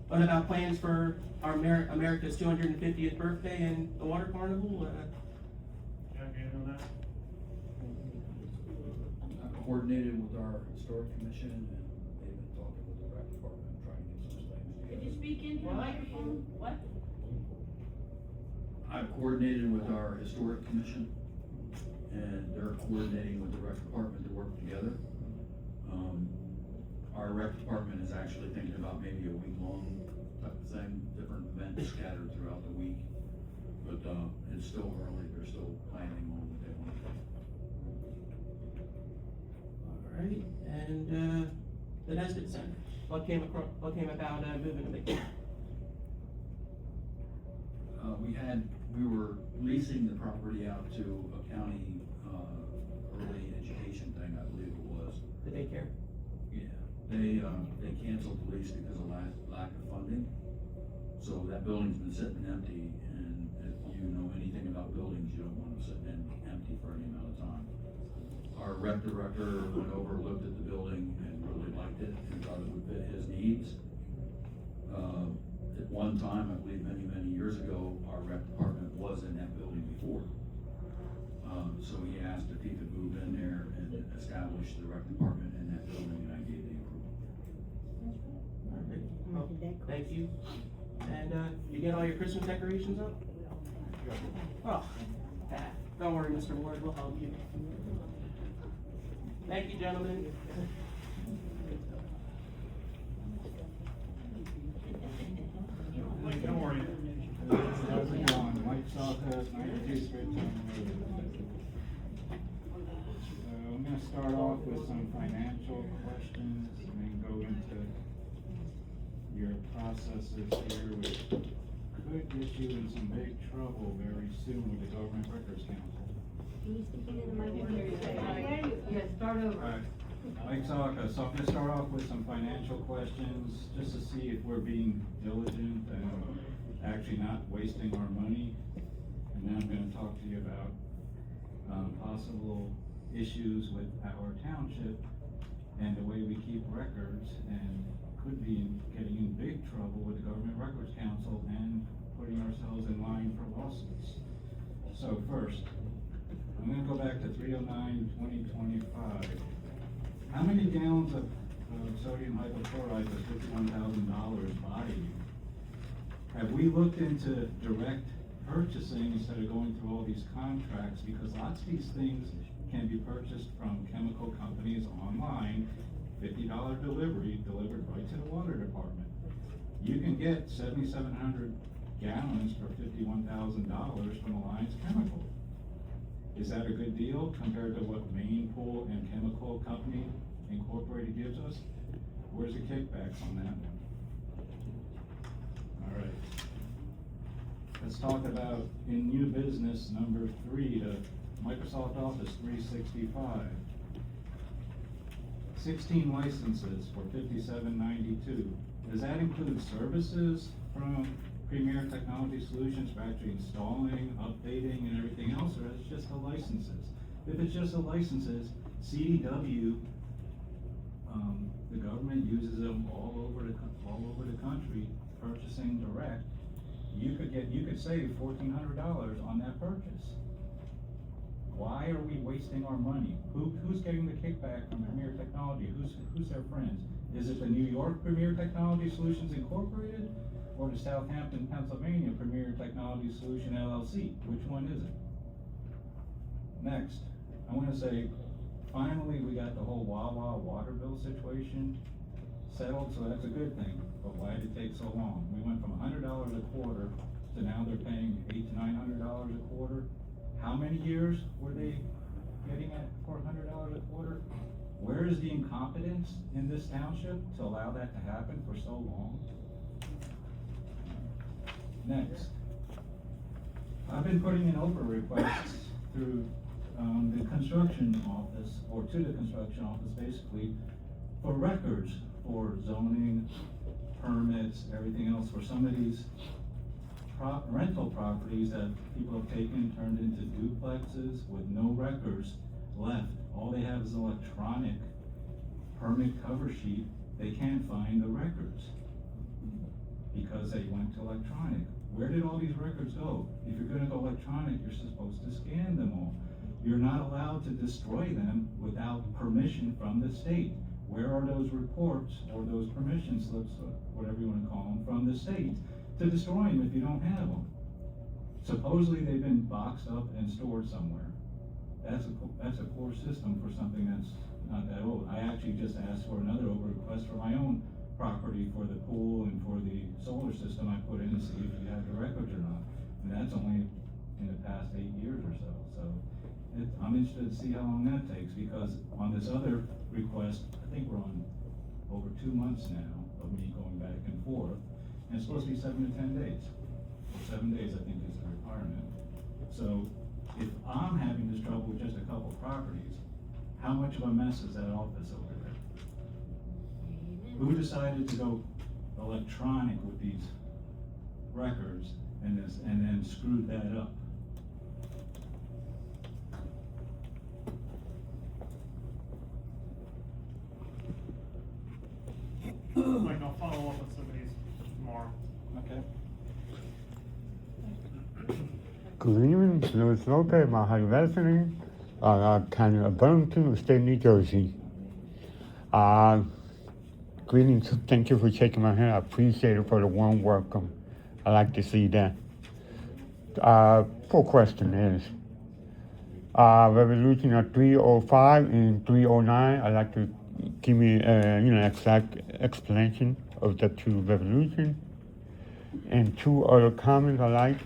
[SPEAKER 12] What about plans for our America's 250th birthday and the water carnival?
[SPEAKER 1] Jack, anything on that?
[SPEAKER 9] I've coordinated with our historic commission, and they've been talking with the rec department, trying to get some things together.
[SPEAKER 13] Could you speak into the microphone? What?
[SPEAKER 9] I've coordinated with our historic commission, and they're coordinating with the rec department to work together. Our rec department is actually thinking about maybe a week-long type of thing, different events scattered throughout the week. But, it's still early, they're still planning on what they want to do.
[SPEAKER 12] Alright, and, the Nesbitt Center, what came about, moving to McDowell?
[SPEAKER 9] We were leasing the property out to a county, early education thing, I believe it was.
[SPEAKER 12] The daycare?
[SPEAKER 9] Yeah, they canceled the lease because of lack of funding. So that building's been sitting empty, and if you know anything about buildings, you don't want them sitting empty for any amount of time. Our rec director went over, looked at the building, and really liked it, and thought it would fit his needs. At one time, I believe many, many years ago, our rec department was in that building before. So he asked if he could move in there and establish the rec department in that building, and I gave the approval.
[SPEAKER 12] Alright, well, thank you. And, you get all your Christmas decorations up? Oh, don't worry, Mr. Ward, we'll help you. Thank you, gentlemen.
[SPEAKER 1] Mike, don't worry.
[SPEAKER 15] How's it going? Mike Salka, 92 Street. So I'm gonna start off with some financial questions and then go into your processes here, which could get you in some big trouble very soon with the Government Records Council.
[SPEAKER 10] Can you speak into the microphone? Yeah, start over.
[SPEAKER 15] Alright, Mike Salka, so I'm gonna start off with some financial questions, just to see if we're being diligent and actually not wasting our money. And then I'm gonna talk to you about, possible issues with our township and the way we keep records, and could be getting in big trouble with the Government Records Council and putting ourselves in line for lawsuits. So first, I'm gonna go back to 309/2025. How many gallons of sodium hypochlorite does $51,000 buy you? Have we looked into direct purchasing instead of going through all these contracts? Because lots of these things can be purchased from chemical companies online, $50 delivery, delivered right to the water department. You can get 7,700 gallons for $51,000 from Alliance Chemical. Is that a good deal compared to what Maine Pool and Chemical Company Incorporated gives us? Where's the kickbacks on that one? All right. Let's talk about in new business number 3 to Microsoft Office 365. 16 licenses for $57.92. Does that include services from Premier Technology Solutions for actually installing, updating, and everything else, or is it just the licenses? If it's just the licenses, CDW, the government uses them all over the country, purchasing direct. You could save $1,400 on that purchase. Why are we wasting our money? Who's getting the kickback from Premier Technology? Who's their friends? Is it the New York Premier Technology Solutions Incorporated, or the Southampton, Pennsylvania Premier Technology Solution LLC? Which one is it? Next, I want to say, finally, we got the whole Wawa water bill situation settled, so that's a good thing. But why did it take so long? We went from $100 a quarter to now they're paying $800 to $900 a quarter. How many years were they getting at for $100 a quarter? Where is the incompetence in this township to allow that to happen for so long? Next, I've been putting in Oprah requests through the construction office, or to the construction office basically, for records for zoning, permits, everything else for some of these rental properties that people have taken, turned into duplexes with no records left. All they have is an electronic permit cover sheet they can't find the records because they went to electronic. Where did all these records go? If you're gonna go electronic, you're supposed to scan them all. You're not allowed to destroy them without permission from the state. Where are those reports or those permission slips, or whatever you wanna call them, from the state to destroy them if you don't have them? Supposedly they've been boxed up and stored somewhere. That's a poor system for something that's not that old. I actually just asked for another over request for my own property for the pool and for the solar system I put in to see if you have the records or not. And that's only in the past 8 years or so. So I'm interested to see how long that takes, because on this other request, I think we're on over 2 months now of me going back and forth, and it's supposed to be 7 to 10 days. 7 days, I think, is the requirement. So if I'm having this trouble with just a couple properties, how much of a mess is that office over there? Who decided to go electronic with these records and then screwed that up?
[SPEAKER 1] Mike, I'll follow up with some of these tomorrow.
[SPEAKER 15] Okay.
[SPEAKER 16] Good evening, Louis Lopez, my resident, County of Pemberton, State of New Jersey. Greetings, thank you for shaking my hand. I appreciate it for the warm welcome. I like to see that. Full question is, Resolution of 305 and 309, I'd like to give me, exact explanation of the two resolutions. And two other comments I like.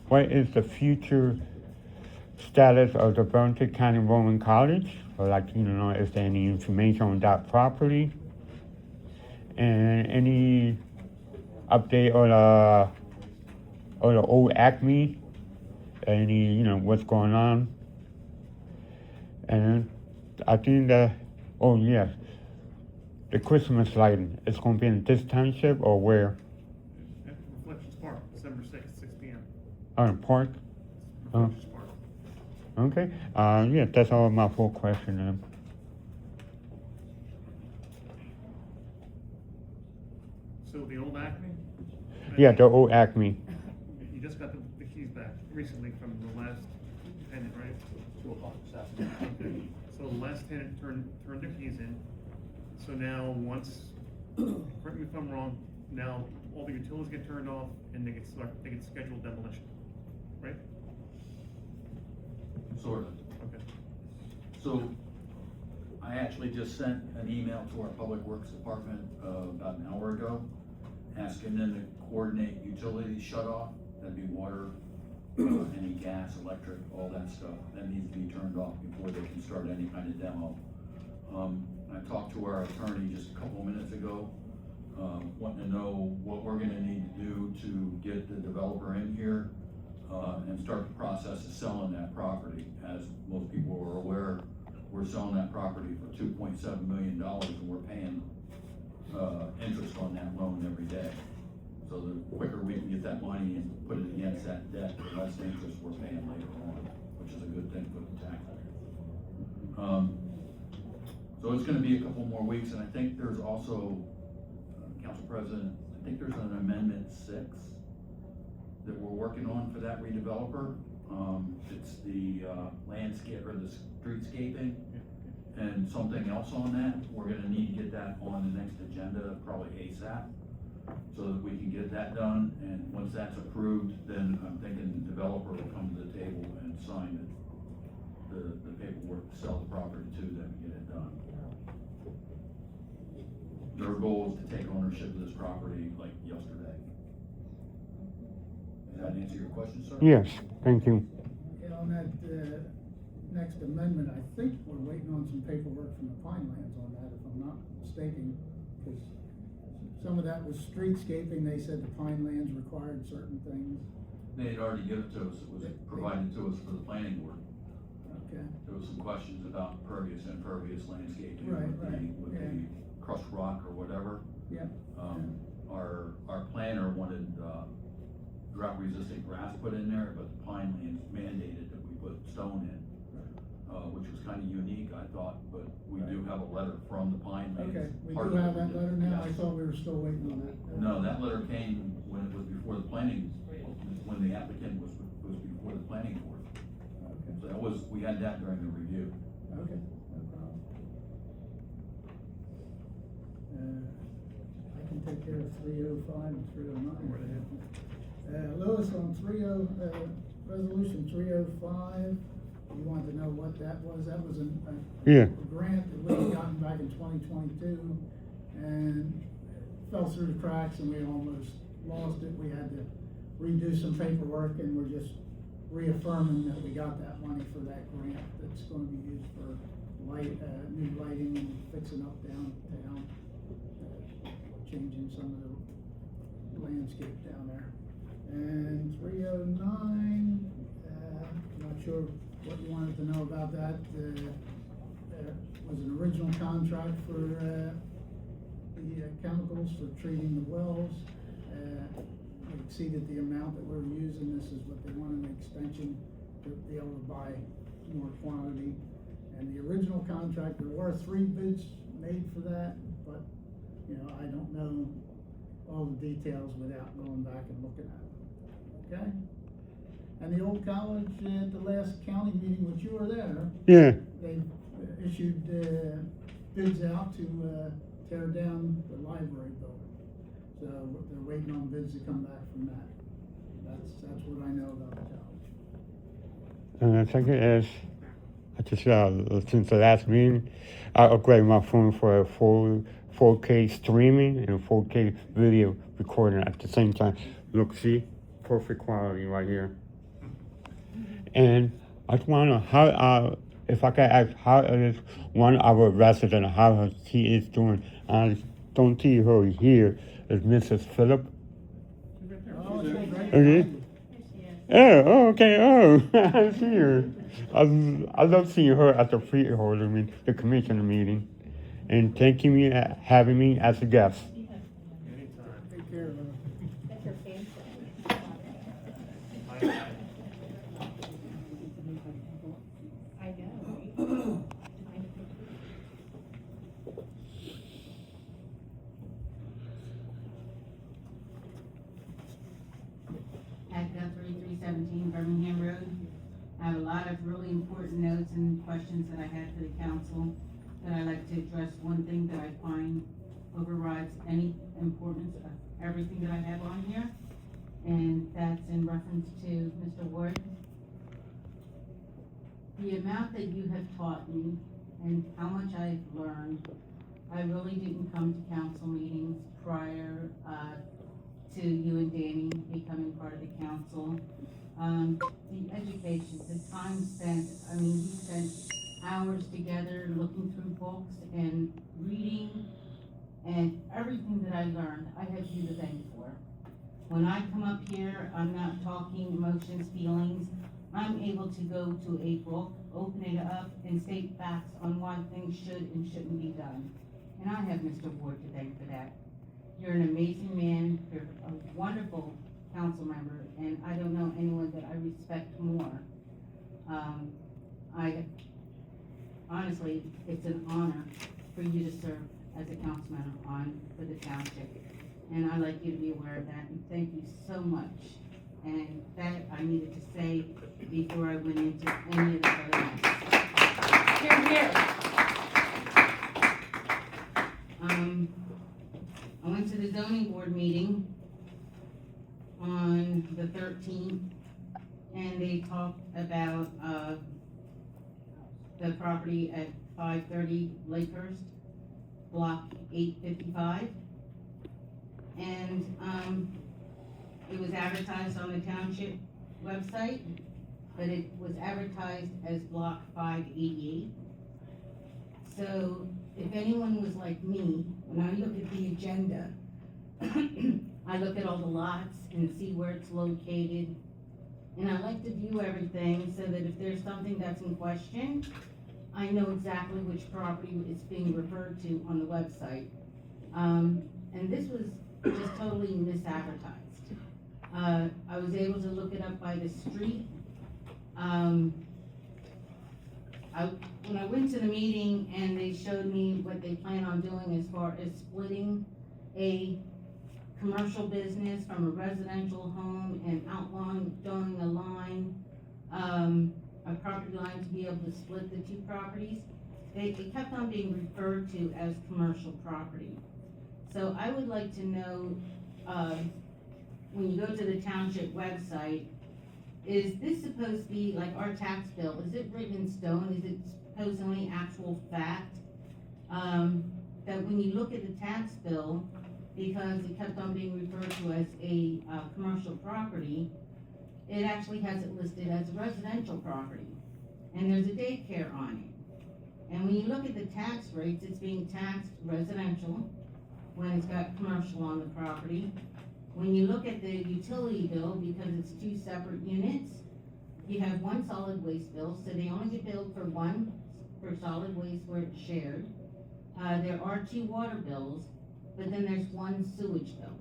[SPEAKER 16] What is the future status of the Pemberton County Roman College? I'd like to know if there's any information on that property. And any update on the old Acme, any, what's going on. And I think that, oh yes, the Christmas lighting, it's gonna be in this township or where?
[SPEAKER 1] Reflections Park, December 6th, 6 p.m.
[SPEAKER 16] On the park?
[SPEAKER 1] Reflections Park.
[SPEAKER 16] Okay, yeah, that's all my full question then.
[SPEAKER 1] So the old Acme?
[SPEAKER 16] Yeah, the old Acme.
[SPEAKER 1] You just got the keys back recently from the last tenant, right?
[SPEAKER 9] 2 o'clock this afternoon.
[SPEAKER 1] Okay. So the last tenant turned their keys in. So now once, correct me if I'm wrong, now all the utilities get turned off and they get scheduled demolition, right?
[SPEAKER 9] Sort of.
[SPEAKER 1] Okay.
[SPEAKER 9] So I actually just sent an email to our Public Works Department about an hour ago, asking them to coordinate utility shut off. That'd be water, any gas, electric, all that stuff. That needs to be turned off before they can start any kind of demo. I talked to our attorney just a couple of minutes ago, wanting to know what we're gonna need to do to get the developer in here and start the process of selling that property. As most people are aware, we're selling that property for $2.7 million and we're paying interest on that loan every day. So the quicker we can get that money and put it against that debt, the less interest we're paying later on, which is a good thing for the taxpayer. So it's gonna be a couple more weeks, and I think there's also, Council President, I think there's an Amendment 6 that we're working on for that redeveloper. It's the landscape or the streetscaping and something else on that. We're gonna need to get that on the next agenda, probably ASAP, so that we can get that done. And once that's approved, then I'm thinking the developer will come to the table and sign the paperwork to sell the property to them and get it done. Their goal is to take ownership of this property like yesterday. Does that answer your question, sir?
[SPEAKER 16] Yes, thank you.
[SPEAKER 7] Yeah, on that, next amendment, I think we're waiting on some paperwork from the Pinelands on that, if I'm not mistaken, because some of that was streetscaping. They said the Pinelands required certain things.
[SPEAKER 9] They had already given it to us. It was provided to us for the planning board.
[SPEAKER 7] Okay.
[SPEAKER 9] There was some questions about pervious and impervious landscaping.
[SPEAKER 7] Right,
[SPEAKER 9] with
[SPEAKER 7] yeah.
[SPEAKER 9] the crushed rock or whatever.
[SPEAKER 7] Yeah.
[SPEAKER 9] Our planner wanted, drought resistant grass put in there, but the Pinelands mandated that we put stone in. which was kinda unique, I thought, but we do have a letter from the Pine Lanes.
[SPEAKER 7] Okay, we
[SPEAKER 9] Part
[SPEAKER 7] do
[SPEAKER 9] of
[SPEAKER 7] have
[SPEAKER 9] it
[SPEAKER 7] that
[SPEAKER 9] we do,
[SPEAKER 7] letter now, I
[SPEAKER 9] yes.
[SPEAKER 7] thought we were still waiting on that.
[SPEAKER 9] No, that letter came when it was before the planning, when the applicant was before the planning board.
[SPEAKER 7] Okay,
[SPEAKER 9] So that was, we had that during the review.
[SPEAKER 7] okay, no problem. I can take care of 305 and 309. Louis, on resolution 305, you wanted to know what that was? That was a
[SPEAKER 16] Yeah.
[SPEAKER 7] grant that we had gotten back in 2022, and it fell through the cracks, and we almost lost it. We had to redo some paperwork, and we're just reaffirming that we got that money for that grant that's gonna be used for new lighting and fixing up downtown, changing some of the landscape down there. And 309, I'm not sure what you wanted to know about that. Was an original contract for, the chemicals for treating the wells. We exceeded the amount that we were using. This is what they wanted, an extension to be able to buy more quantity. And the original contract, there were 3 bids made for that, but, you know, I don't know all the details without going back and looking at it, okay? And the old college, at the last county meeting, which you were there,
[SPEAKER 16] Yeah.
[SPEAKER 7] they issued, bids out to, tear down the library building. So they're waiting on bids to come back from that. That's what I know about the college.
[SPEAKER 16] And the second is, I just, since the last meeting, I upgraded my phone for a 4K streaming and 4K video recording at the same time. Look, see, perfect quality right here. And I just want to know how, if I could ask, how is one of our residents, how she is doing. I don't see her here. Is Mrs. Phillip?
[SPEAKER 7] Oh, she's right
[SPEAKER 16] Okay.
[SPEAKER 7] behind you.
[SPEAKER 16] Oh, okay, oh, I see her. I love seeing her at the freeholder meeting, the commissioner meeting. And thank you for having me as a guest.
[SPEAKER 1] Anytime.
[SPEAKER 7] Take care of her.
[SPEAKER 11] That's her fan. I know.
[SPEAKER 17] At Guthrie 317 Birmingham Road. I have a lot of really important notes and questions that I had for the council that I'd like to address. One thing that I find overrides any importance of everything that I have on here, and that's in reference to Mr. Ward. The amount that you have taught me and how much I've learned, I really didn't come to council meetings prior to you and Danny becoming part of the council. The education, the time spent, I mean, we spent hours together looking through books and reading, and everything that I learned, I have you to thank for. When I come up here, I'm not talking emotions, feelings. I'm able to go to a book, open it up, and state facts on why things should and shouldn't be done. And I have Mr. Ward to thank for that. You're an amazing man, you're a wonderful council member, and I don't know anyone that I respect more. Honestly, it's an honor for you to serve as a councilman for the township. And I'd like you to be aware of that, and thank you so much. And that I needed to say before I went into any of the other matters. Here, here. I went to the zoning board meeting on the 13th, and they talked about, the property at 530 Lakehurst, block 855. And, it was advertised on the township website, but it was advertised as block 588. So if anyone was like me, when I look at the agenda, I look at all the lots and see where it's located. And I like to view everything so that if there's something that's in question, I know exactly which property it's being referred to on the website. And this was just totally misadvertised. I was able to look it up by the street. when I went to the meeting and they showed me what they plan on doing as far as splitting a commercial business from a residential home and outlawing a line, a property line to be able to split the two properties, it kept on being referred to as commercial property. So I would like to know, when you go to the township website, is this supposed to be like our tax bill? Is it written in stone? Is it supposedly actual fact? That when you look at the tax bill, because it kept on being referred to as a commercial property, it actually has it listed as a residential property. And there's a daycare on it. And when you look at the tax rates, it's being taxed residential when it's got commercial on the property. When you look at the utility bill, because it's two separate units, you have one solid waste bill, so they only get billed for one, for solid waste where it's shared. There are two water bills, but then there's one sewage bill.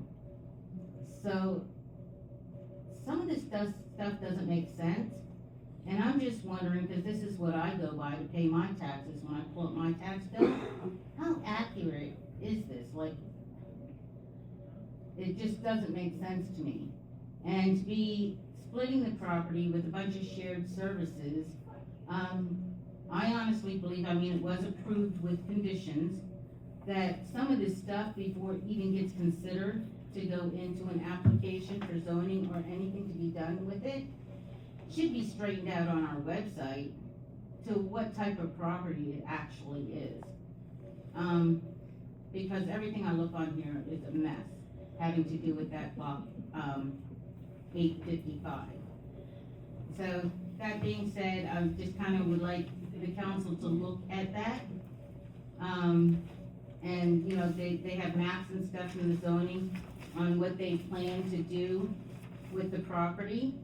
[SPEAKER 17] So, some of this stuff doesn't make sense, and I'm just wondering, because this is what I go by to pay my taxes when I pull up my tax bill, how accurate is this? Like, it just doesn't make sense to me. And to be splitting the property with a bunch of shared services, I honestly believe, I mean, it was approved with conditions, that some of this stuff, before it even gets considered to go into an application for zoning or anything to be done with it, should be straightened out on our website to what type of property it actually is. Because everything I look on here is a mess, having to do with that block, 855. So, that being said, I just kind of would like the council to look at that. And, you know, they have maps and stuff in the zoning on what they plan to do with the property.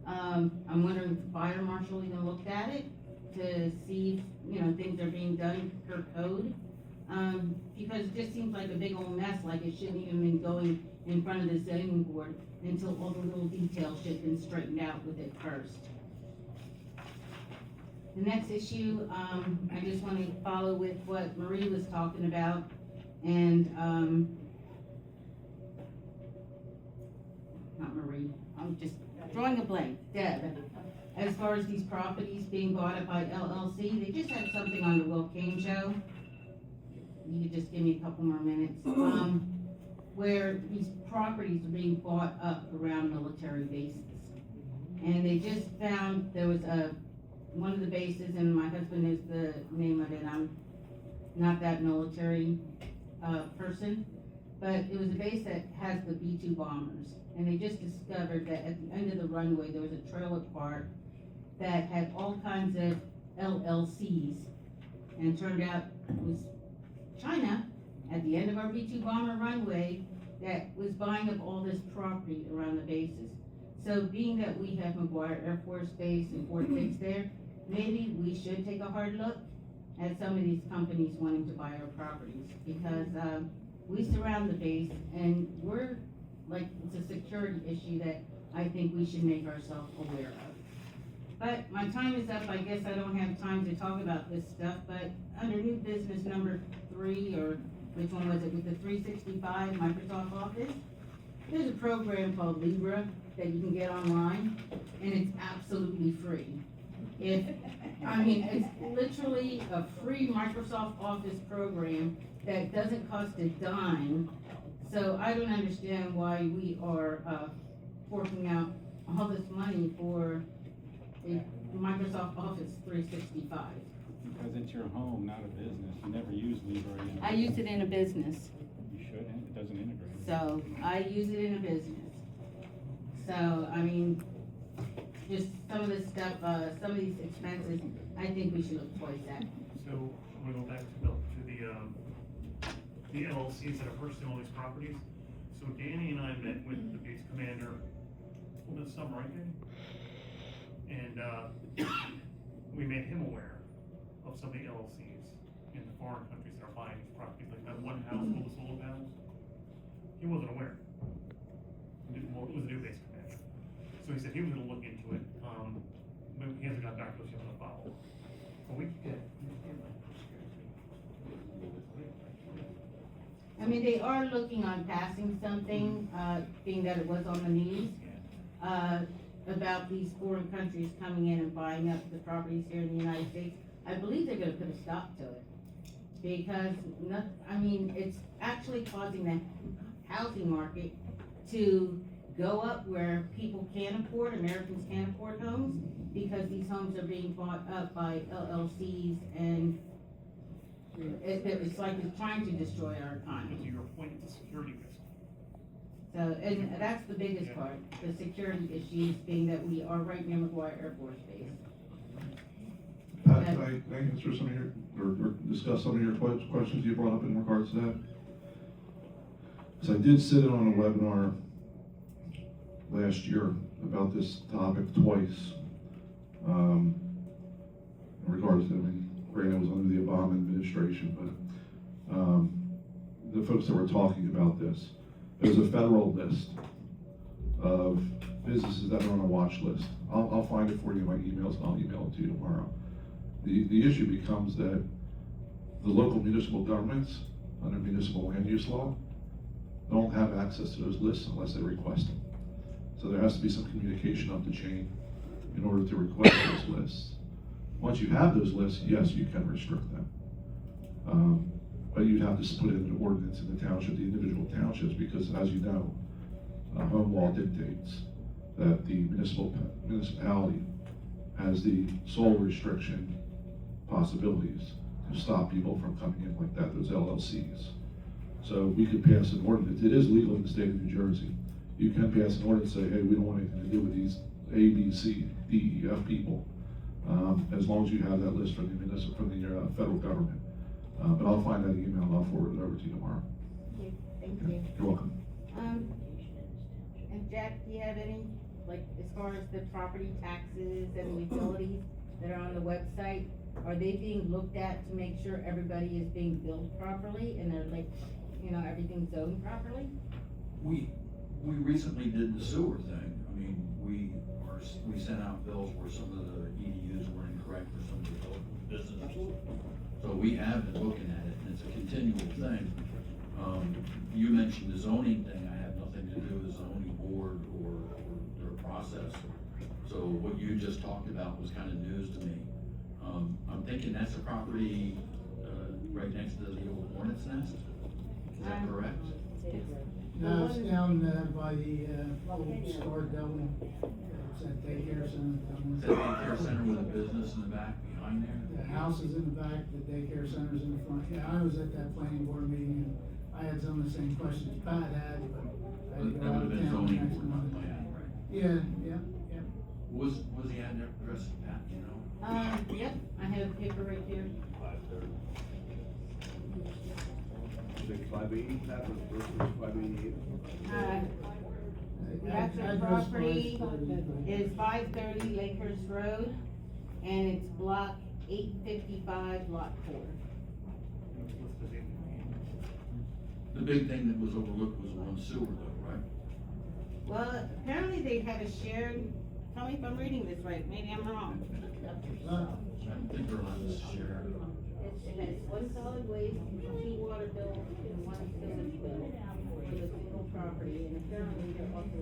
[SPEAKER 17] I'm wondering if the fire marshal even looked at it to see if, you know, things are being done per code. Because it just seems like a big old mess, like it shouldn't even been going in front of the zoning board until all the little details should have been straightened out with it first. The next issue, I just want to follow with what Marie was talking about, and, not Marie, I'm just drawing a blank, Deb. As far as these properties being bought up by LLC, they just had something on the Will Kane show. You could just give me a couple more minutes, where these properties are being bought up around military bases. And they just found there was one of the bases, and my husband knows the name of it, I'm not that military person, but it was a base that has the B-2 bombers. And they just discovered that at the end of the runway, there was a trailer park that had all kinds of LLCs, and it turned out it was China, at the end of our B-2 bomber runway, that was buying up all this property around the bases. So being that we have McGuire Air Force Base and Fort Dix there, maybe we should take a hard look at some of these companies wanting to buy our properties, because we surround the base, and we're, like, it's a security issue that I think we should make ourselves aware of. But my time is up. I guess I don't have time to talk about this stuff, but under new business number 3, or which one was it, with the 365 Microsoft Office, there's a program called Libra that you can get online, and it's absolutely free. It's literally a free Microsoft Office program that doesn't cost a dime. So I don't understand why we are forking out all this money for a Microsoft Office 365.
[SPEAKER 15] Because it's your home, not a business. You never use Libra.
[SPEAKER 17] I use it in a business.
[SPEAKER 15] You should, and it doesn't integrate.
[SPEAKER 17] So I use it in a business. So, I mean, just some of this stuff, some of these expenses, I think we should look twice at.
[SPEAKER 1] So, I'm gonna go back to the LLCs that are purchasing all these properties. So Danny and I met with the base commander over the summer, right, Danny? And, we made him aware of some of the LLCs in the foreign countries that are buying these properties, like that one house full of solar panels. He wasn't aware. It was a new base commander. So he said he was gonna look into it, but he hasn't got back to us yet on the follow. So we could get.
[SPEAKER 17] I mean, they are looking on passing something, being that it was on the news, about these foreign countries coming in and buying up the properties here in the United States. I believe they're gonna put a stop to it. Because it's actually causing the housing market to go up where people can't afford, Americans can't afford homes, because these homes are being bought up by LLCs, and it's like it's trying to destroy our
[SPEAKER 1] To
[SPEAKER 17] economy.
[SPEAKER 1] your point, it's a security risk.
[SPEAKER 17] So, and that's the biggest part, the security issues being that we are right near McGuire Air Force Base.
[SPEAKER 4] Pat, can I answer some of your, or discuss some of your questions you brought up in regards to that? So I did sit in on a webinar last year about this topic twice. In regards to, granted, it was under the Obama administration, but the folks that were talking about this, there's a federal list of businesses that are on a watch list. I'll find it for you in my emails, and I'll email it to you tomorrow. The issue becomes that the local municipal governments, under municipal land use law, don't have access to those lists unless they request them. So there has to be some communication up the chain in order to request those lists. Once you have those lists, yes, you can restrict them. But you'd have to put it in an ordinance in the township, the individual townships, because as you know, home law dictates that the municipality has the sole restriction possibilities to stop people from coming in like that, those LLCs. So we could pass an ordinance. It is legal in the state of New Jersey. You can pass an ordinance and say, hey, we don't want anything to do with these A, B, C, D, E, F people, as long as you have that list from the federal government. But I'll find that email and I'll forward it over to you tomorrow.
[SPEAKER 17] Thank you.
[SPEAKER 4] You're welcome.
[SPEAKER 17] And Jack, do you have any, like, as far as the property taxes and utilities that are on the website, are they being looked at to make sure everybody is being billed properly and they're like, everything's zoned properly?
[SPEAKER 9] We recently did the sewer thing. I mean, we sent out bills where some of the EDUs were incorrect for some of the businesses. So we have been looking at it, and it's a continual thing. You mentioned the zoning thing. I have nothing to do with zoning board or their process. So what you just talked about was kind of news to me. I'm thinking that's a property right next to the old hornet's nest. Is that correct?
[SPEAKER 7] No, it's down by the old store building. It's that daycare center.
[SPEAKER 9] Is that daycare center with a business in the back behind there?
[SPEAKER 7] The house is in the back, the daycare center's in the front. Yeah, I was at that planning board meeting and I had some of the same questions Pat had, but I had to
[SPEAKER 9] That
[SPEAKER 7] go out
[SPEAKER 9] would
[SPEAKER 7] of
[SPEAKER 9] have been
[SPEAKER 7] town
[SPEAKER 9] zoning
[SPEAKER 7] next
[SPEAKER 9] board, not
[SPEAKER 7] month.
[SPEAKER 9] planning, right?
[SPEAKER 7] Yeah.
[SPEAKER 9] Was the address, Pat, you know?
[SPEAKER 17] Yep, I have a paper right here.
[SPEAKER 14] 580, that was versus 588.
[SPEAKER 17] The actual property is 530 Lakehurst Road, and it's block 855, lot 4.
[SPEAKER 9] The big thing that was overlooked was one sewer though, right?
[SPEAKER 17] Well, apparently they have a shared, tell me if I'm reading this right, maybe I'm wrong.
[SPEAKER 9] I don't think they're allowed to share.
[SPEAKER 17] It has one solid waste, 2 water bills, and 1 sewage bill for the single property, and apparently they're also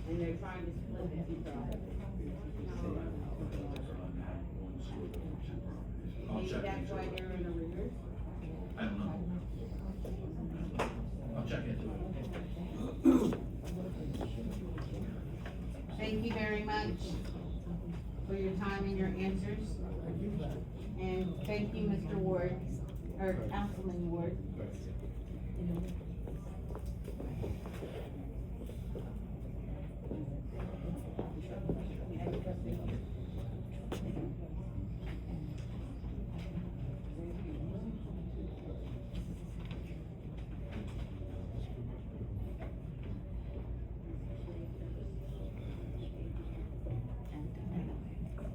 [SPEAKER 17] and they're trying to split the 2 properties.
[SPEAKER 9] I'll
[SPEAKER 17] Maybe
[SPEAKER 9] check
[SPEAKER 17] that's
[SPEAKER 9] into
[SPEAKER 17] why
[SPEAKER 9] it.
[SPEAKER 17] they're in arrears.
[SPEAKER 9] I don't know. I'll check into it.
[SPEAKER 17] Thank you very much for your time and your answers. And thank you, Mr. Ward, or Councilman Ward.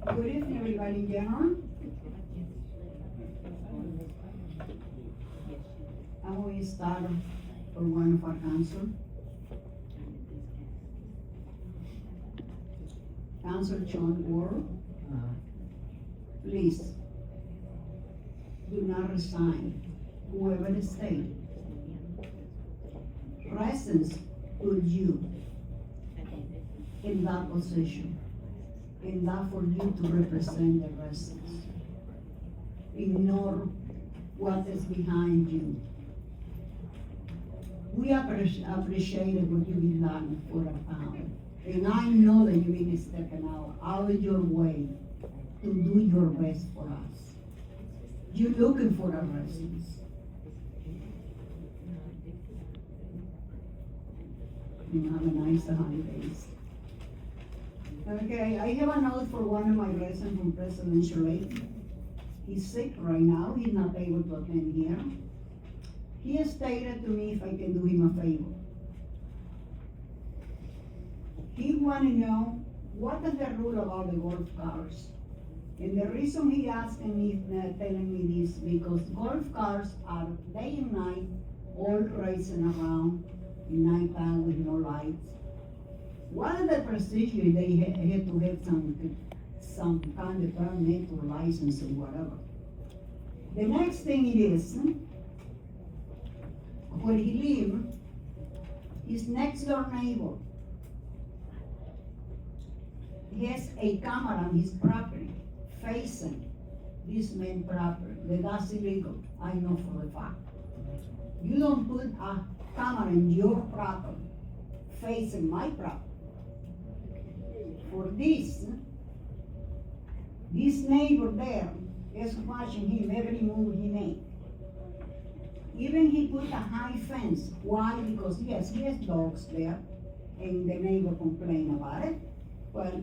[SPEAKER 18] Good evening, everybody. Get on. I will start for one of our council. Councilor John Ward. please, do not resign, whoever is staying. Residents put you in that position, in that for you to represent the residents. Ignore what is behind you. We appreciate what you've been done for our town. And I know that you've been stepping out of your way to do your best for us. You're looking for our residents. You have a nice holidays. Okay, I have a note for one of my residents from Presidential Aid. He's sick right now, he's not able to attend here. He has stated to me if I can do him a favor. He wanna know what is the rule about the golf cars. And the reason he asking me, telling me this, because golf cars are day and night, all racing around in nighttime with no lights. What is the procedure? They had to have some kind of permit or license or whatever. The next thing it is, where he lives, his next door neighbor has a camera on his property facing this man's property. That's illegal, I know for a fact. You don't put a camera in your property facing my property. For this neighbor there is watching him every move he makes. Even he put a high fence. Why? Because yes, he has dogs there, and the neighbor complained about it. But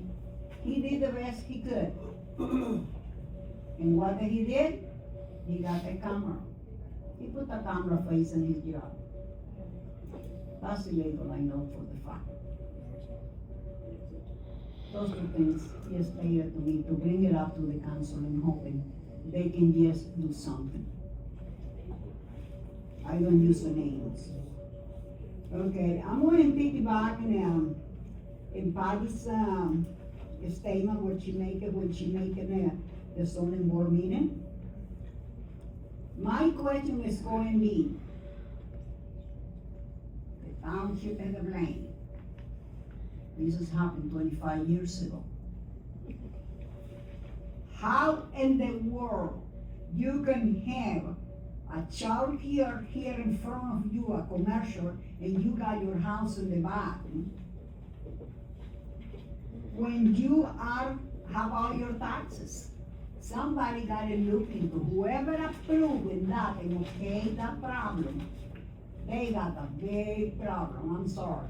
[SPEAKER 18] he did the best he could. And what he did? He got a camera. He put a camera facing his yard. That's illegal, I know for the fact. Those two things he has stated to me to bring it up to the council and hoping they can just do something. I don't use the names. Okay, I'm going to piggyback in Patty's statement when she make the zoning board meeting. My question is going to be, the township has the blame. This has happened 25 years ago. How in the world you can have a child here in front of you, a commercial, and you got your house in the back, when you have all your taxes? Somebody got to look into whoever approved that and okay that problem. They got a big problem, I'm sorry.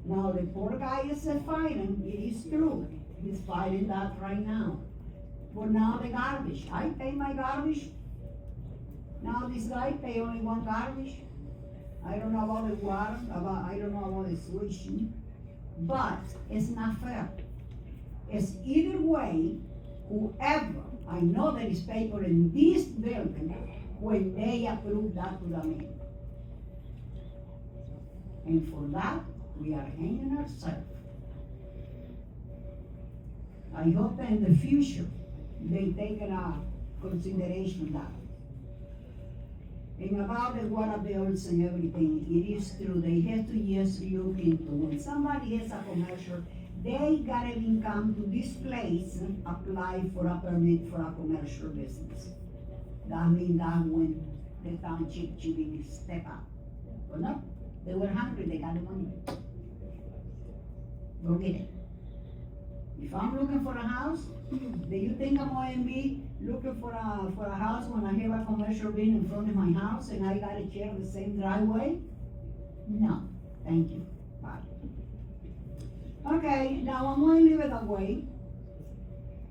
[SPEAKER 18] Now the poor guy is fighting, it is true, he's fighting that right now. But now the garbage, I pay my garbage. Now this guy pay only one garbage. I don't know about the water, I don't know about the switching, but it's not fair. It's either way, whoever, I know there is paper in this building when they approve that to the man. And for that, we are hanging ourselves. I hope that in the future, they take consideration that. And about the water bills and everything, it is true, they have to just look into, when somebody has a commercial, they gotta come to this place and apply for a permit for a commercial business. That means that when the township should be step up. But no, they were hungry, they got the money. Go get it. If I'm looking for a house, do you think I'm going to be looking for a house when I have a commercial building in front of my house and I gotta share the same driveway? No, thank you, bye. Okay, now I'm going to leave it that way.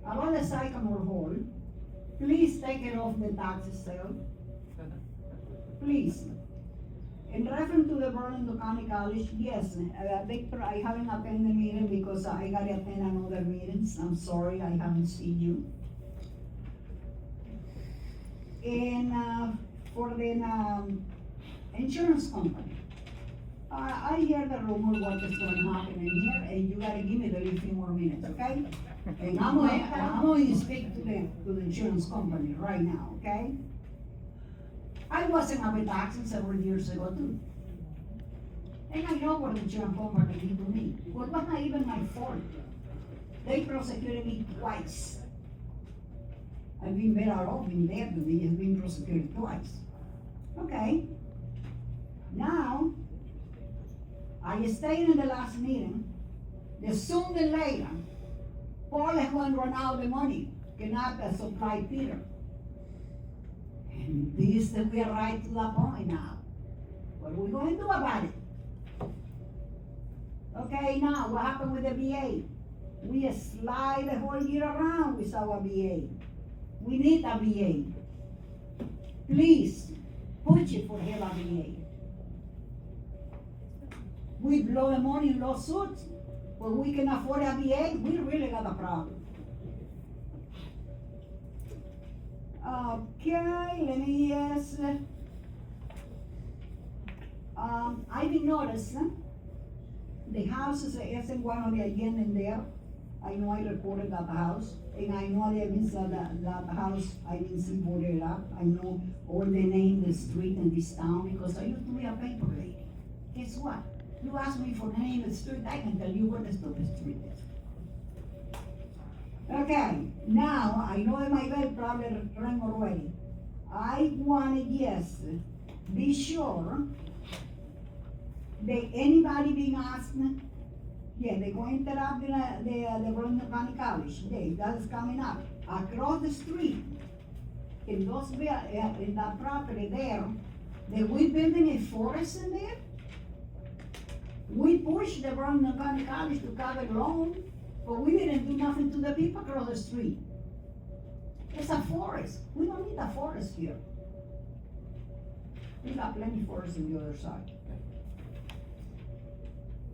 [SPEAKER 18] About the Sycamore Hall, please take it off the tax sale. Please. In reference to the Bernardo County College, yes, I haven't attended the meeting because I gotta attend another meetings. I'm sorry, I haven't seen you. And for the insurance company, I hear the rumor what is going to happen in here, and you gotta give me the little few more minutes, okay? And I'm going to speak to the insurance company right now, okay? I wasn't with taxes several years ago too. And I know what the insurance company did to me. Well, it was not even my fault. They prosecuted me twice. I've been better off being dead than being prosecuted twice. Okay. Now, I stayed in the last meeting. The sooner than later, Paul is going to run out of the money, cannot supply Peter. And this, we are right to the point now. What are we going to do about it? Okay, now, what happened with the VA? We slide the whole year around with our VA. We need a VA. Please, push it for have a VA. We blow the money in lawsuits, but we can afford a VA, we really got a problem. Okay, let me just, I've been noticing, the house isn't one on the agenda in there. I know I reported that house, and I know there is that house, I didn't see voted up. I know all the name, the street in this town, because I used to be a paper lady. Guess what? You ask me for the name of the street, I can tell you what the stupid street is. Okay, now, I know that my bell probably rang already. I wanna just be sure that anybody being asked, yeah, they're going to interrupt the Brooklyn County College Day, that's coming up. Across the street, in those, in that property there, that we building a forest in there. We pushed the Brooklyn County College to cover loan, but we didn't do nothing to the people across the street. It's a forest, we don't need a forest here. We got plenty of forest on the other side.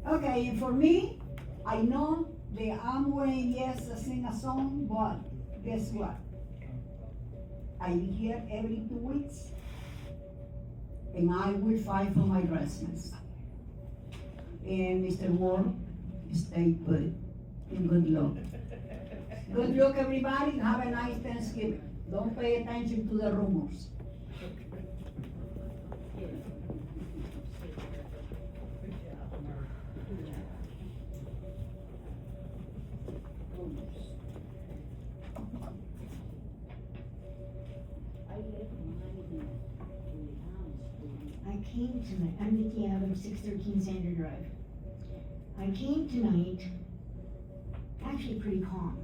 [SPEAKER 18] Okay, and for me, I know that I'm going, yes, to sing a song, but guess what? I be here every 2 weeks, and I will fight for my residents. And Mr. Ward, stay put, and good luck. Good luck, everybody, and have a nice Thanksgiving. Don't pay attention to the rumors.
[SPEAKER 19] I came tonight, I'm Vicki Adams, 613 Sander Drive. I came tonight, actually pretty calm.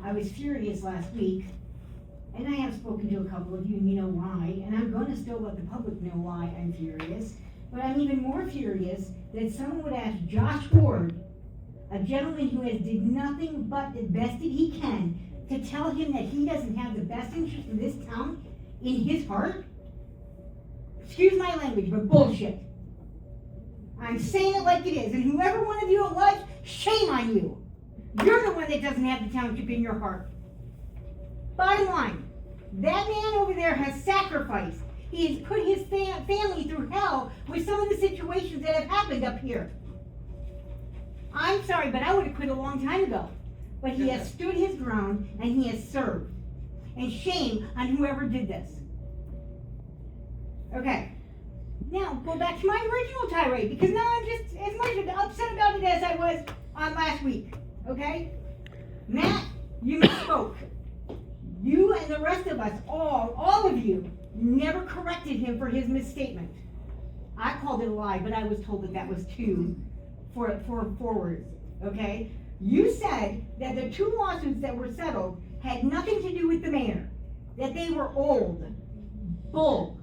[SPEAKER 19] I was furious last week, and I have spoken to a couple of you, and you know why, and I'm gonna still let the public know why I'm furious, but I'm even more furious that someone would ask Josh Ward, a gentleman who has did nothing but the best that he can, to tell him that he doesn't have the best interest of this town in his heart? Excuse my language, but bullshit. I'm saying it like it is, and whoever one of you it was, shame on you. You're the one that doesn't have the township in your heart. Bottom line, that man over there has sacrificed. He has put his family through hell with some of the situations that have happened up here. I'm sorry, but I would have quit a long time ago. But he has stood his ground, and he has served. And shame on whoever did this. Okay, now go back to my original tirade, because now I'm just as much upset about it as I was on last week, okay? Matt, you misspoke. You and the rest of us, all of you, never corrected him for his misstatement. I called it a lie, but I was told that that was too forward, okay? You said that the 2 lawsuits that were settled had nothing to do with the mayor, that they were old. Bull.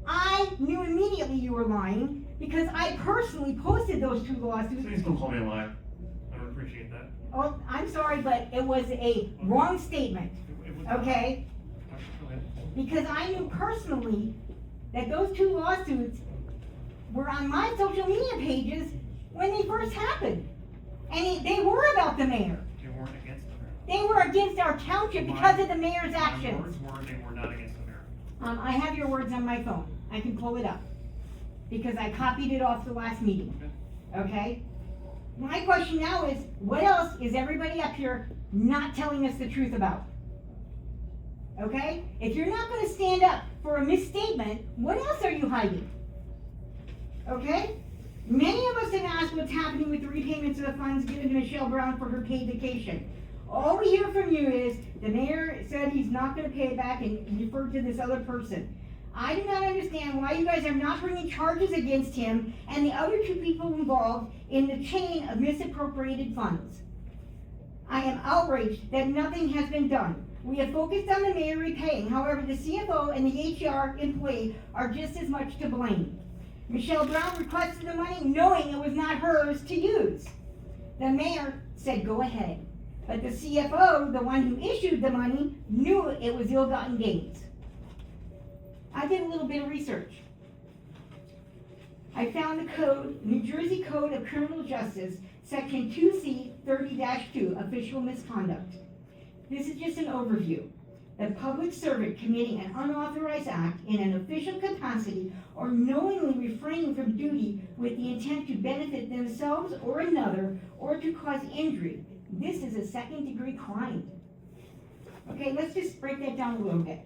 [SPEAKER 19] I knew immediately you were lying because I personally posted those 2 lawsuits.
[SPEAKER 1] Please don't call me a liar. I don't appreciate that.
[SPEAKER 19] Oh, I'm sorry, but it was a wrong statement, okay?
[SPEAKER 1] Go ahead.
[SPEAKER 19] Because I knew personally that those 2 lawsuits were on my social media pages when they first happened. And they were about the mayor.
[SPEAKER 1] They weren't against the mayor.
[SPEAKER 19] They were against our township because of the mayor's actions.
[SPEAKER 1] My words were they were not against the mayor.
[SPEAKER 19] I have your words on my phone. I can pull it up. because I copied it off the last meeting, okay? My question now is, what else is everybody up here not telling us the truth about? Okay? If you're not gonna stand up for a misstatement, what else are you hiding? Okay? Many of us have asked what's happening with the repayments of the funds given to Michelle Brown for her paid vacation. All we hear from you is, the mayor said he's not gonna pay it back and referred to this other person. I do not understand why you guys are not bringing charges against him and the other two people involved in the chain of misappropriated funds. I am outraged that nothing has been done. We have focused on the mayor repaying, however, the CFO and the HR employee are just as much to blame. Michelle Brown requested the money knowing it was not hers to use. The mayor said go ahead, but the CFO, the one who issued the money, knew it was ill-gotten gains. I did a little bit of research. I found the code, New Jersey Code of Criminal Justice, Section 2C 30-2, official misconduct. This is just an overview. The public servant committing an unauthorized act in an official capacity or knowingly refraining from duty with the intent to benefit themselves or another or to cause injury. This is a second-degree crime. Okay, let's just break that down a little bit.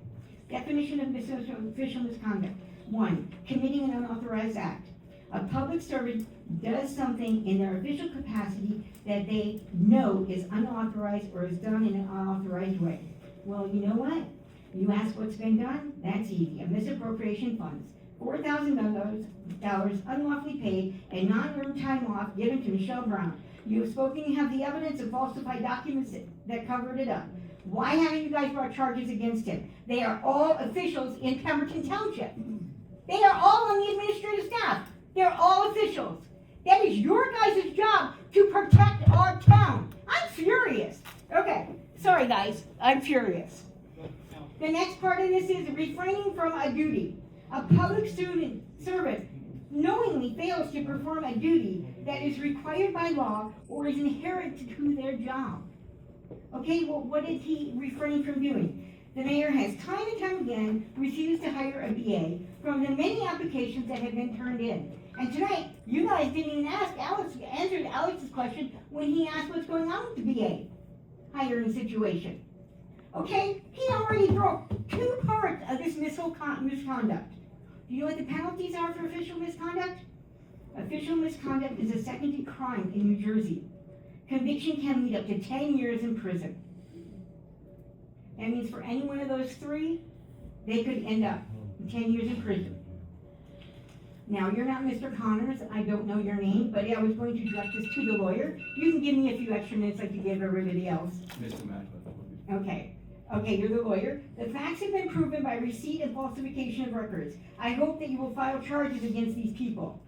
[SPEAKER 19] Definition of official misconduct. 1, committing an unauthorized act. A public servant does something in their official capacity that they know is unauthorized or is done in an unauthorized way. Well, you know what? You ask what's been done? That's easy. A misappropriation funds. $4,000 unlawfully paid and non-earned time off given to Michelle Brown. You have spoken, you have the evidence of falsified documents that covered it up. Why haven't you guys brought charges against him? They are all officials in Pemberton Township. They are all on the administrative staff. They're all officials. That is your guys' job to protect our town. I'm furious. Okay, sorry guys, I'm furious. The next part of this is refraining from a duty. A public servant knowingly fails to perform a duty that is required by law or is inherent to their job. Okay, well, what did he refrain from doing? The mayor has time and time again refused to hire a BA from the many applications that have been turned in. And tonight, you guys didn't even answer Alex's question when he asked what's going on with the BA hiring situation. Okay, he already broke 2 parts of this misconduct. Do you know what the penalties are for official misconduct? Official misconduct is a second-degree crime in New Jersey. Conviction can lead up to 10 years in prison. That means for any one of those 3, they could end up 10 years in prison. Now, you're not Mr. Connors, I don't know your name, but I was going to direct this to the lawyer. You can give me a few extra minutes like you gave everybody else.
[SPEAKER 14] Mr. Macklin.
[SPEAKER 19] Okay, you're the lawyer. The facts have been proven by receipt and falsification of records. I hope that you will file charges against these people.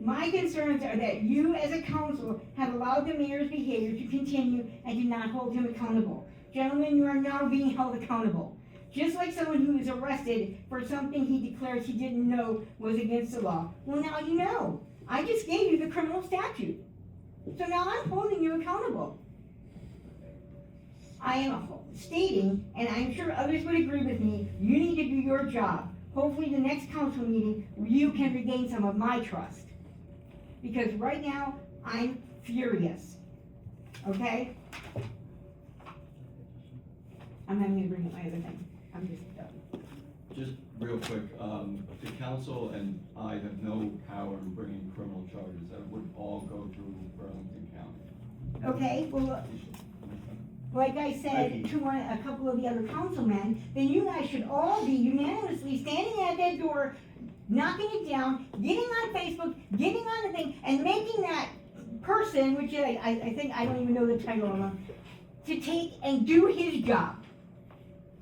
[SPEAKER 19] My concerns are that you as a council have allowed the mayor's behavior to continue and did not hold him accountable. Gentlemen, you are now being held accountable. Just like someone who is arrested for something he declares he didn't know was against the law. Well, now you know. I just gave you the criminal statute. So now I'm holding you accountable. I am stating, and I'm sure others would agree with me, you need to do your job. Hopefully the next council meeting, you can regain some of my trust. Because right now, I'm furious. Okay? I'm not gonna bring up my other thing. I'm just done.
[SPEAKER 9] Just real quick, the council and I have no power in bringing criminal charges. That would all go through Burlington County.
[SPEAKER 19] Okay, well, like I said to a couple of the other councilmen, then you guys should all be unanimously standing at that door, knocking it down, getting on Facebook, getting on the thing, and making that person, which I think, I don't even know the title of him, to take and do his job.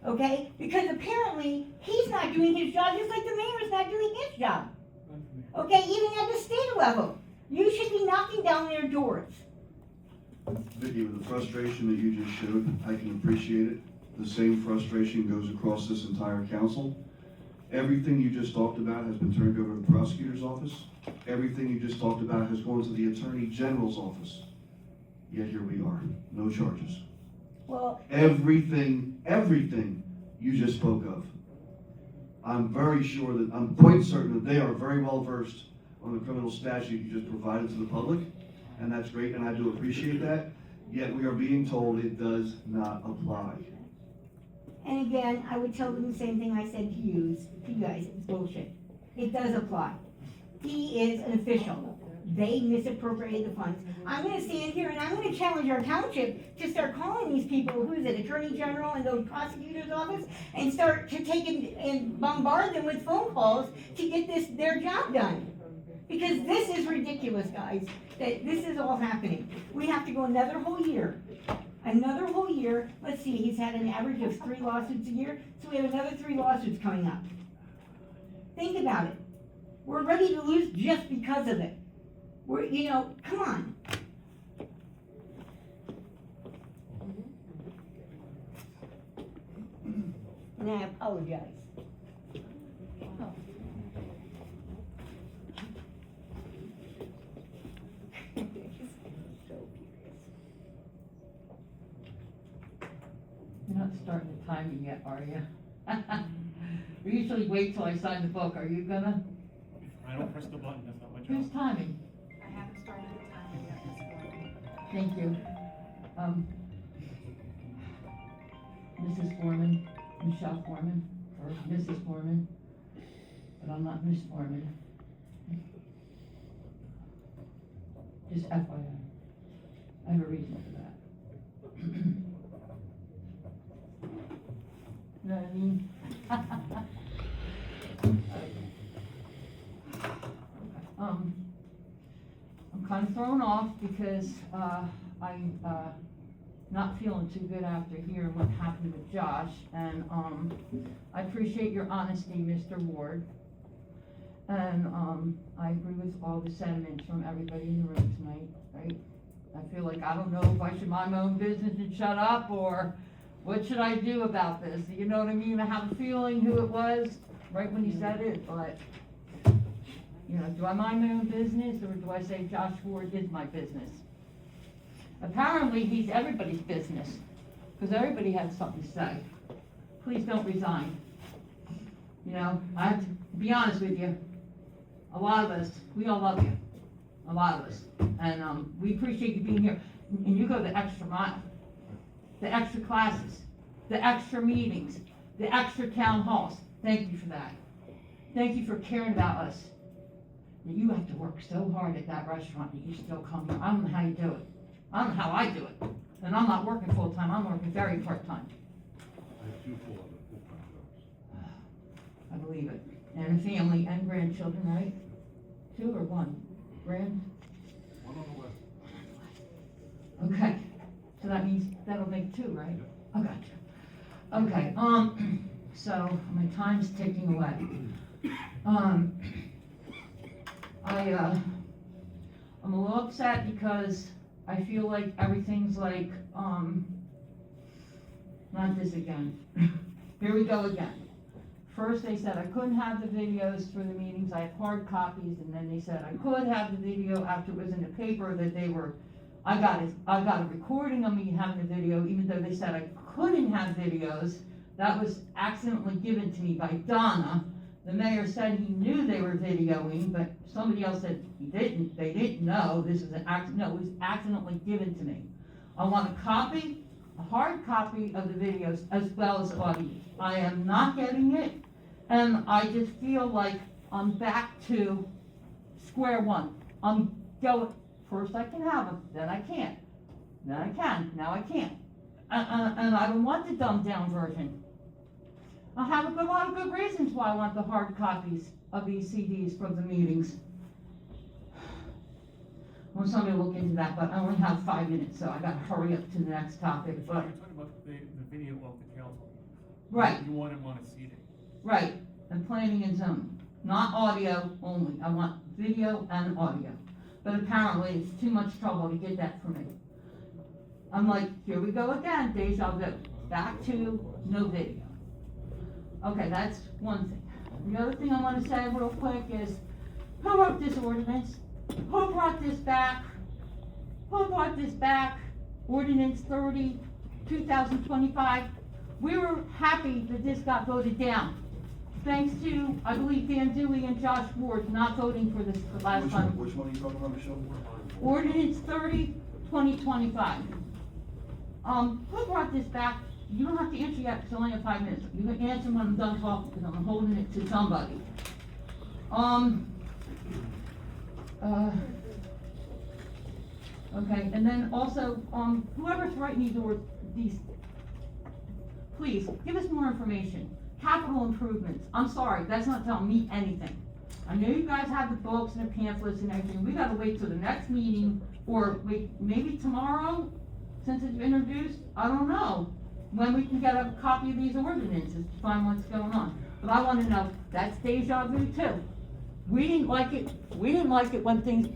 [SPEAKER 19] Okay? Because apparently, he's not doing his job just like the mayor's not doing his job. Okay? Even at the state level. You should be knocking down their doors.
[SPEAKER 5] Vicki, with the frustration that you just showed, I can appreciate it. The same frustration goes across this entire council. Everything you just talked about has been turned over to the prosecutor's office. Everything you just talked about has gone to the Attorney General's office. Yet here we are, no charges.
[SPEAKER 19] Well,
[SPEAKER 5] Everything you just spoke of. I'm quite certain that they are very well versed on the criminal statute you just provided to the public, and that's great, and I do appreciate that, yet we are being told it does not apply.
[SPEAKER 19] And again, I would tell them the same thing I said to you guys, it's bullshit. It does apply. He is an official. They misappropriated the funds. I'm gonna stand here and I'm gonna challenge our township to start calling these people, who is it, Attorney General and the prosecutor's office, and start to take and bombard them with phone calls to get their job done. Because this is ridiculous, guys, that this is all happening. We have to go another whole year. Let's see, he's had an average of 3 lawsuits a year, so we have another 3 lawsuits coming up. Think about it. We're ready to lose just because of it. Come on. And I apologize.
[SPEAKER 2] You're not starting the timing yet, are you? We usually wait till I sign the book. Are you gonna?
[SPEAKER 1] I don't press the button, that's not my job.
[SPEAKER 2] Who's timing?
[SPEAKER 3] I haven't started the timing yet, Ms. Gordon.
[SPEAKER 2] Thank you. Mrs. Foreman, Michelle Foreman, or Mrs. Foreman, but I'm not Miss Foreman. Just FYI. I have a reason for that. You know what I mean? I'm kind of thrown off because, I'm, not feeling too good after hearing what happened with Josh, and, I appreciate your honesty, Mr. Ward. And, I agree with all the sentiments from everybody in the room tonight, right? I feel like I don't know if I should mind my own business and shut up, or what should I do about this? You know what I mean? I have a feeling who it was right when you said it, but, do I mind my own business, or do I say Josh Ward is my business? Apparently, he's everybody's business, because everybody has something to say. Please don't resign. I have to be honest with you. A lot of us, we all love you. A lot of us. And we appreciate you being here. And you go the extra mile. The extra classes. The extra meetings. The extra town halls. Thank you for that. Thank you for caring about us. You have to work so hard at that restaurant that you still come here. I don't know how you do it. I don't know how I do it. And I'm not working full-time, I'm working very part-time.
[SPEAKER 4] I have 2 full-time jobs.
[SPEAKER 2] I believe it. And a family and grandchildren, right? 2 or 1? Grand?
[SPEAKER 4] 1 on the way.
[SPEAKER 2] Okay. So that means that'll make 2, right? I got you. Okay, so my time's ticking away. I'm a little upset because I feel like everything's like, not this again. Here we go again. First they said I couldn't have the videos for the meetings, I have hard copies, and then they said I could have the video after it was in the paper that they were, I got a recording of me having the video, even though they said I couldn't have videos. That was accidentally given to me by Donna. The mayor said he knew they were videoing, but somebody else said they didn't know. This was it was accidentally given to me. I want a copy, a hard copy of the videos as well as audio. I am not getting it, and I just feel like I'm back to square one. I'm going, first I can have them, then I can't. Then I can, now I can't. And I don't want the dumbed down version. I have a lot of good reasons why I want the hard copies of these CDs from the meetings. I want somebody to look into that, but I only have 5 minutes, so I gotta hurry up to the next topic, but.
[SPEAKER 1] You're talking about the video of the council.
[SPEAKER 2] Right.
[SPEAKER 1] You want them on a CD.
[SPEAKER 2] Right, and planning and zoning, not audio only. I want video and audio. But apparently it's too much trouble to get that for me. I'm like, here we go again, deja vu. Back to no video. Okay, that's one thing. The other thing I want to say real quick is, who wrote this ordinance? Who brought this back? Who brought this back? Ordinance 30, 2025. We were happy that this got voted down.
[SPEAKER 13] thanks to, I believe, Dan Dewey and Josh Ward not voting for this the last
[SPEAKER 5] Which
[SPEAKER 13] time.
[SPEAKER 5] one are you talking about, Michelle?
[SPEAKER 13] Ordinance 30, 2025. Who brought this back? You don't have to answer yet, because I only have 5 minutes. You can answer when I'm done talking, because I'm holding it to somebody. Okay, and then also, whoever's writing these, please, give us more information. Capital improvements, I'm sorry, that's not telling me anything. I know you guys have the books and the pamphlets and everything, we gotta wait till the next meeting, or wait, maybe tomorrow, since it's introduced, I don't know, when we can get a copy of these ordinances to find what's going on. But I wanna know, that's deja vu too. We didn't like it when things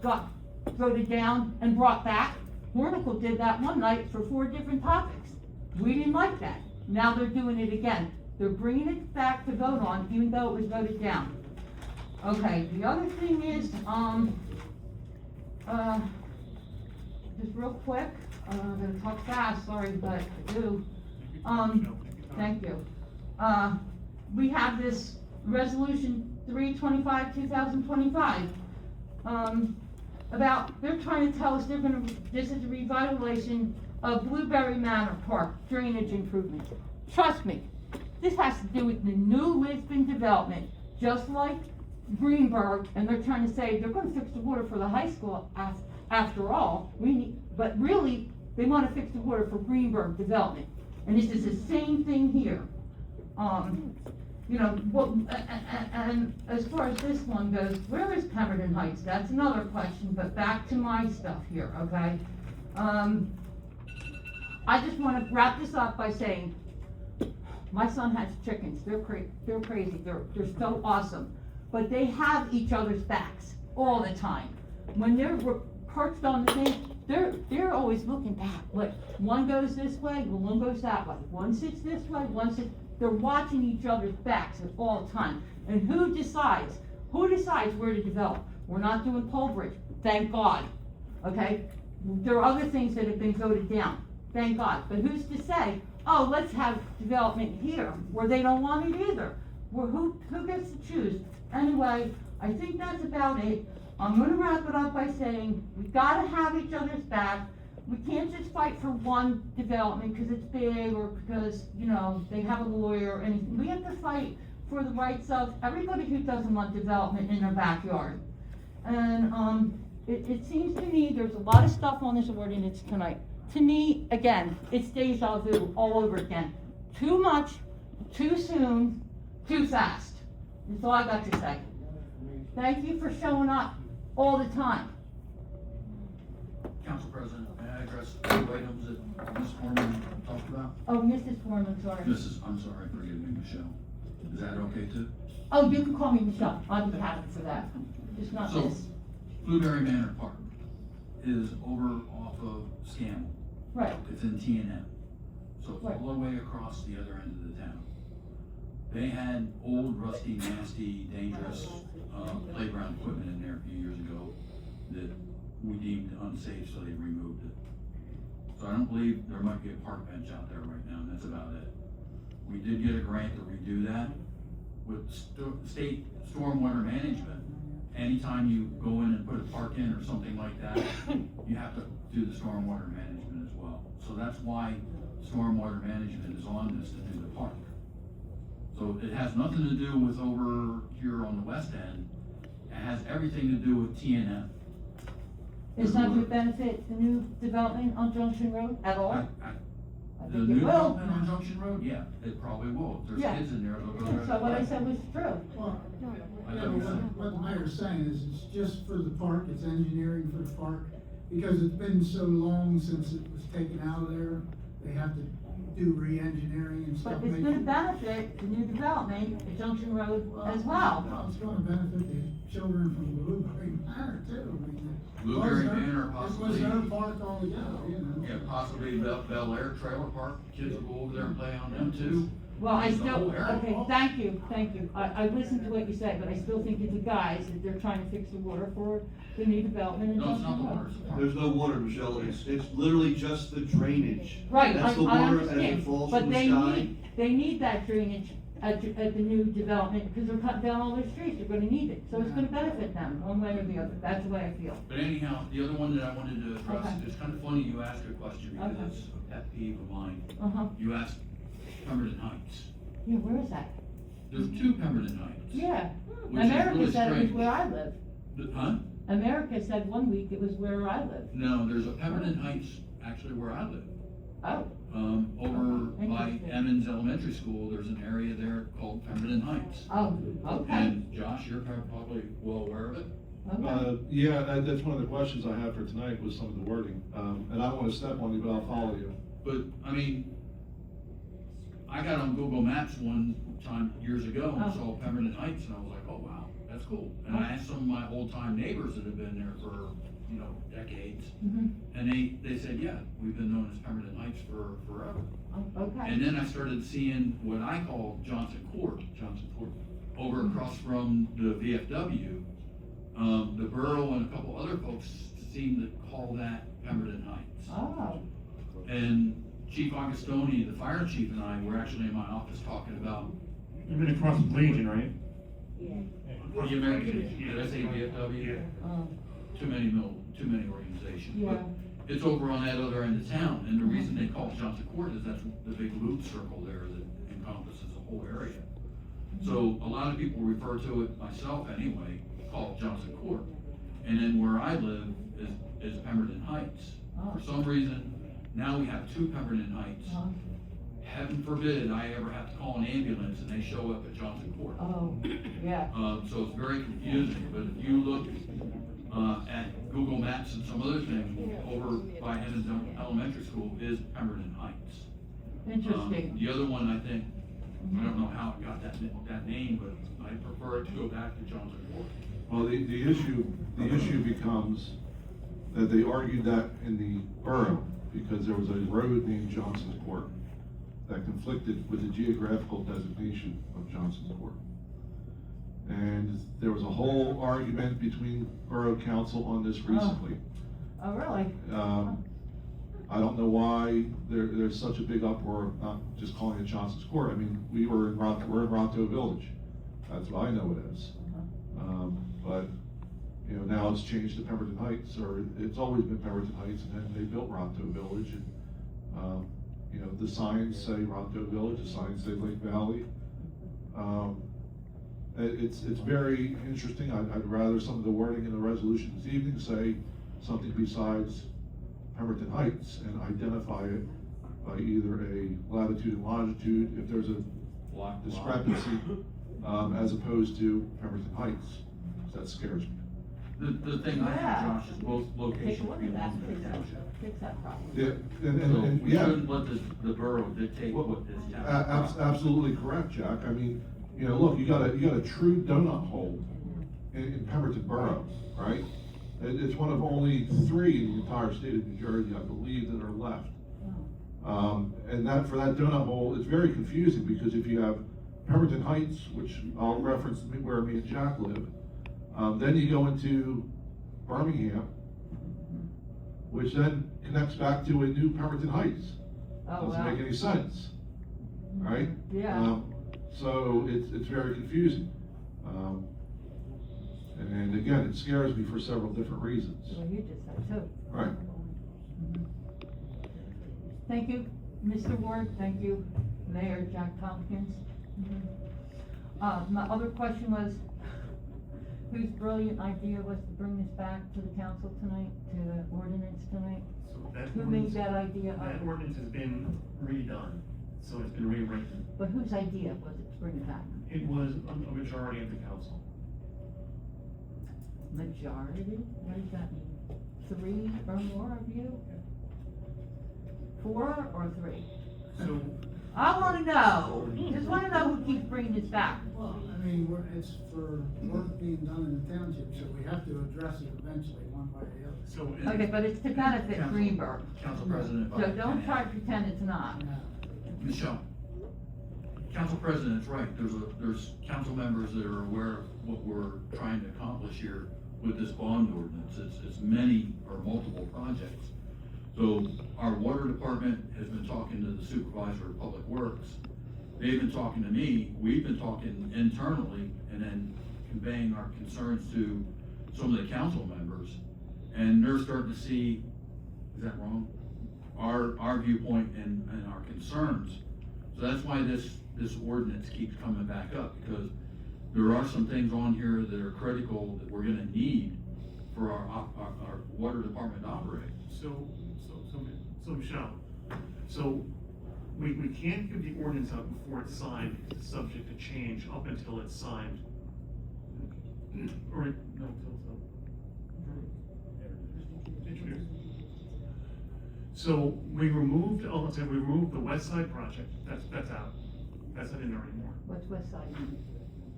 [SPEAKER 13] got voted down and brought back. Hornicle did that one night for 4 different topics. We didn't like that. Now they're doing it again. They're bringing it back to vote on, even though it was voted down. Okay, the other thing is, just real quick, I'm gonna talk fast, sorry, but I do. Thank you. We have this resolution 325, 2025. About, they're trying to tell us this is a revitalization of Blueberry Manor Park drainage improvements. Trust me, this has to do with the new Lisbon development, just like Greenberg, and they're trying to say they're gonna fix the water for the high school after all. But really, they wanna fix the water for Greenberg development. And this is the same thing here. You know, and as far as this one goes, where is Pemberton Heights? That's another question, but back to my stuff here, okay? I just wanna wrap this up by saying, my son has chickens, they're crazy, they're so awesome. But they have each other's backs all the time. When they're perched on the thing, they're always looking back, like, one goes this way, one goes that way, one sits this way, they're watching each other's backs at all time. And who decides where to develop? We're not doing Pole Bridge, thank God, okay? There are other things that have been voted down, thank God. But who's to say, oh, let's have development here, where they don't want it either? Well, who gets to choose? Anyway, I think that's about it. I'm gonna wrap it up by saying, we gotta have each other's back. We can't just fight for one development because it's big or because, you know, they have a lawyer or anything. We have to fight for the rights of everybody who doesn't want development in their backyard. And, it seems to me there's a lot of stuff on this ordinance tonight. To me, again, it's deja vu all over again. Too much, too soon, too fast. That's all I got to say. Thank you for showing up all the time.
[SPEAKER 9] Council President, may I address the items that Ms. Foreman talked about?
[SPEAKER 13] Oh, Mrs. Foreman, sorry.
[SPEAKER 9] I'm sorry, forgive me, Michelle. Is that okay too?
[SPEAKER 13] Oh, you can call me Michelle. I'd be happy for that. Just not
[SPEAKER 9] So,
[SPEAKER 13] this.
[SPEAKER 9] Blueberry Manor Park is over off of Scammell.
[SPEAKER 13] Right.
[SPEAKER 9] It's in T&M. So it's
[SPEAKER 13] Right.
[SPEAKER 9] all the way across the other end of the town. They had old, rusty, nasty, dangerous, playground equipment in there a few years ago that we deemed unsafe, so they removed it. So I don't believe there might be a park bench out there right now, and that's about it. We did get a grant to redo that. With state stormwater management, anytime you go in and put a park in or something like that, you have to do the stormwater management as well. So that's why stormwater management is on this to do the park. So it has nothing to do with over here on the west end. It has everything to do with T&M.
[SPEAKER 13] Is that going to benefit the new development on Junction Road at all? I
[SPEAKER 9] The
[SPEAKER 13] think
[SPEAKER 9] new
[SPEAKER 13] it will.
[SPEAKER 9] development on Junction Road, yeah, it probably will. If there's
[SPEAKER 13] Yeah.
[SPEAKER 9] kids in there, they'll go there.
[SPEAKER 13] So what I said was true.
[SPEAKER 7] Well,
[SPEAKER 9] I
[SPEAKER 7] yeah,
[SPEAKER 9] thought you
[SPEAKER 7] but
[SPEAKER 9] said-
[SPEAKER 7] what the mayor's saying is it's just for the park, it's engineering for the park, because it's been so long since it was taken out of there, they have to do re-engineering and stuff.
[SPEAKER 13] But it's going to benefit the new development at Junction Road as well.
[SPEAKER 7] Well, it's gonna benefit the children from Blueberry Manor too, I mean.
[SPEAKER 9] Blueberry
[SPEAKER 7] it was their-
[SPEAKER 9] Manor
[SPEAKER 7] It
[SPEAKER 9] possibly.
[SPEAKER 7] was their park altogether, you know.
[SPEAKER 9] Yeah, possibly Bel Air Trailer Park, kids will go over there and play on them too.
[SPEAKER 13] Well, I
[SPEAKER 9] The
[SPEAKER 13] still,
[SPEAKER 9] whole area.
[SPEAKER 13] okay, thank you. I listened to what you said, but I still think it's the guys that they're trying to fix the water for the new development in
[SPEAKER 9] No, it's not
[SPEAKER 13] Junction
[SPEAKER 9] the
[SPEAKER 13] Road.
[SPEAKER 9] water, it's the park.
[SPEAKER 5] There's no water, Michelle, it's literally just the drainage.
[SPEAKER 13] Right,
[SPEAKER 5] That's the
[SPEAKER 13] I
[SPEAKER 5] water as it
[SPEAKER 13] understand,
[SPEAKER 5] falls
[SPEAKER 13] but
[SPEAKER 5] from the
[SPEAKER 13] they
[SPEAKER 5] sky.
[SPEAKER 13] need that drainage at the new development, because they're cutting down all their streets, they're gonna need it, so it's gonna benefit them, one way or the other, that's the way I feel.
[SPEAKER 9] But anyhow, the other one that I wanted to address,
[SPEAKER 13] Okay.
[SPEAKER 9] it's kind of funny you asked a question because
[SPEAKER 13] Okay.
[SPEAKER 9] it's a pet peeve of mine.
[SPEAKER 13] Uh-huh,
[SPEAKER 9] You asked Pemberton Heights.
[SPEAKER 13] yeah, where is that?
[SPEAKER 9] There's two Pemberton Heights.
[SPEAKER 13] Yeah,
[SPEAKER 9] Which is
[SPEAKER 13] America
[SPEAKER 9] really
[SPEAKER 13] said it was
[SPEAKER 9] strange.
[SPEAKER 13] where I live,
[SPEAKER 9] Huh?
[SPEAKER 13] America said one week it was where I live.
[SPEAKER 9] No, there's a Pemberton Heights actually where I live.
[SPEAKER 13] Oh,
[SPEAKER 9] Over by
[SPEAKER 13] Interesting.
[SPEAKER 9] Emmons Elementary School, there's an area there called Pemberton Heights.
[SPEAKER 13] oh, okay,
[SPEAKER 9] And Josh, you're probably well aware of it.
[SPEAKER 13] okay.
[SPEAKER 4] Yeah, that's one of the questions I have for tonight was some of the wording. And I don't wanna step on you, but I'll follow you.
[SPEAKER 9] But, I mean, I got on Google Maps one time years ago and
[SPEAKER 13] Oh.
[SPEAKER 9] saw Pemberton Heights and I was like, oh, wow, that's cool. And I asked some of my old time neighbors that have been there for, decades.
[SPEAKER 13] Mhm.
[SPEAKER 9] And they said, yeah, we've been known as Pemberton Heights for forever.
[SPEAKER 13] Oh, okay.
[SPEAKER 9] And then I started seeing what I call Johnson Court. Over across from the VFW, the borough and a couple other folks seem to call that Pemberton Heights.
[SPEAKER 13] Oh,
[SPEAKER 9] And Chief Augustoni, the fire chief, and I were actually in my office talking about
[SPEAKER 1] You've been across the Legion, right?
[SPEAKER 9] the American, did I say VFW?
[SPEAKER 13] oh,
[SPEAKER 9] Too many organizations.
[SPEAKER 13] yeah,
[SPEAKER 9] But it's over on that other end of town, and the reason they call it Johnson Court is that's the big loop circle there that encompasses the whole area. So a lot of people refer to it, myself anyway, call it Johnson Court. And then where I live is Pemberton Heights.
[SPEAKER 13] Oh.
[SPEAKER 9] For some reason, now we have two Pemberton Heights.
[SPEAKER 13] oh,
[SPEAKER 9] Heaven forbid I ever have to call an ambulance and they show up at Johnson Court.
[SPEAKER 13] oh, yeah,
[SPEAKER 9] So it's very confusing, but if you look, at Google Maps and some other things, over by Emmons Elementary School is Pemberton Heights.
[SPEAKER 13] interesting.
[SPEAKER 9] The other one, I think, I don't know how it got that name, but I prefer it to go back to Johnson Court.
[SPEAKER 4] Well, the issue becomes that they argued that in the borough because there was a road named Johnson's Court that conflicted with the geographical designation of Johnson's Court. And there was a whole argument between borough council on this recently.
[SPEAKER 13] Oh, really?
[SPEAKER 4] I don't know why there's such a big uproar of not just calling it Johnson's Court. I mean, we're in Ronto Village. That's what I know it as. But, now it's changed to Pemberton Heights, or it's always been Pemberton Heights, and then they built Ronto Village. And, the signs say Ronto Village, the signs say Lake Valley. It's very interesting. I'd rather some of the wording in the resolution this evening say something besides Pemberton Heights and identify it by either a latitude and longitude, if there's a discrepancy, as opposed to Pemberton Heights. That scares me.
[SPEAKER 9] The thing I have, Josh, is both
[SPEAKER 13] Take a
[SPEAKER 9] locations
[SPEAKER 13] look at that,
[SPEAKER 9] belong to the township.
[SPEAKER 13] fix that problem.
[SPEAKER 4] Yeah,
[SPEAKER 9] So
[SPEAKER 4] and
[SPEAKER 9] we
[SPEAKER 4] yeah.
[SPEAKER 9] shouldn't let the borough dictate
[SPEAKER 4] Well,
[SPEAKER 9] what this town.
[SPEAKER 4] Absolutely correct, Jack. I mean, look, you got a true donut hole in Pemberton Borough, right? It's one of only 3 in the entire state of New Jersey, I believe, that are left. And for that donut hole, it's very confusing because if you have Pemberton Heights, which I'll reference where me and Jack live, then you go into Birmingham, which then connects back to a new Pemberton Heights.
[SPEAKER 13] Oh,
[SPEAKER 4] Doesn't
[SPEAKER 13] wow.
[SPEAKER 4] make any sense, right?
[SPEAKER 13] Yeah.
[SPEAKER 4] So it's very confusing. And again, it scares me for several different reasons.
[SPEAKER 13] Well, you just said too.
[SPEAKER 4] Right.
[SPEAKER 13] Thank you, Mr. Ward, thank you, Mayor Jack Tompkins. My other question was, whose brilliant idea was to bring this back to the council tonight, to the ordinance tonight?
[SPEAKER 1] So that
[SPEAKER 13] Who made
[SPEAKER 1] ordinance-
[SPEAKER 13] that idea
[SPEAKER 1] That
[SPEAKER 13] up?
[SPEAKER 1] ordinance has been redone, so it's been rewritten.
[SPEAKER 13] But whose idea was it to bring it back?
[SPEAKER 1] It was a majority of the council.
[SPEAKER 13] Majority? What does that mean? 3 or more of you? 4 or 3?
[SPEAKER 1] So,
[SPEAKER 13] I wanna know, just wanna know who keeps bringing this back.
[SPEAKER 7] Well, I mean, it's for work being done in the township, so we have to address it eventually, one way or the other.
[SPEAKER 1] so.
[SPEAKER 13] Okay, but it's to benefit
[SPEAKER 9] Council-
[SPEAKER 13] Greenberg,
[SPEAKER 9] Council President, if I
[SPEAKER 13] so don't
[SPEAKER 9] can
[SPEAKER 13] try
[SPEAKER 9] add.
[SPEAKER 13] to pretend it's not.
[SPEAKER 9] Michelle, Council President's right, there's council members that are aware of what we're trying to accomplish here with this bond ordinance. It's many or multiple projects. So our water department has been talking to the supervisor of public works. they've been talking to me, we've been talking internally, and then conveying our concerns to some of the council members, and they're starting to see, is that wrong? Our viewpoint and our concerns. So that's why this ordinance keeps coming back up, because there are some things on here that are critical that we're gonna need for our water department to operate.
[SPEAKER 1] So Michelle, so we can't give the ordinance out before it's signed, it's subject to change up until it's signed. Or, no, introduce. So we removed, let's say we removed the West Side project, that's out, that's not in there anymore.
[SPEAKER 13] What's West Side?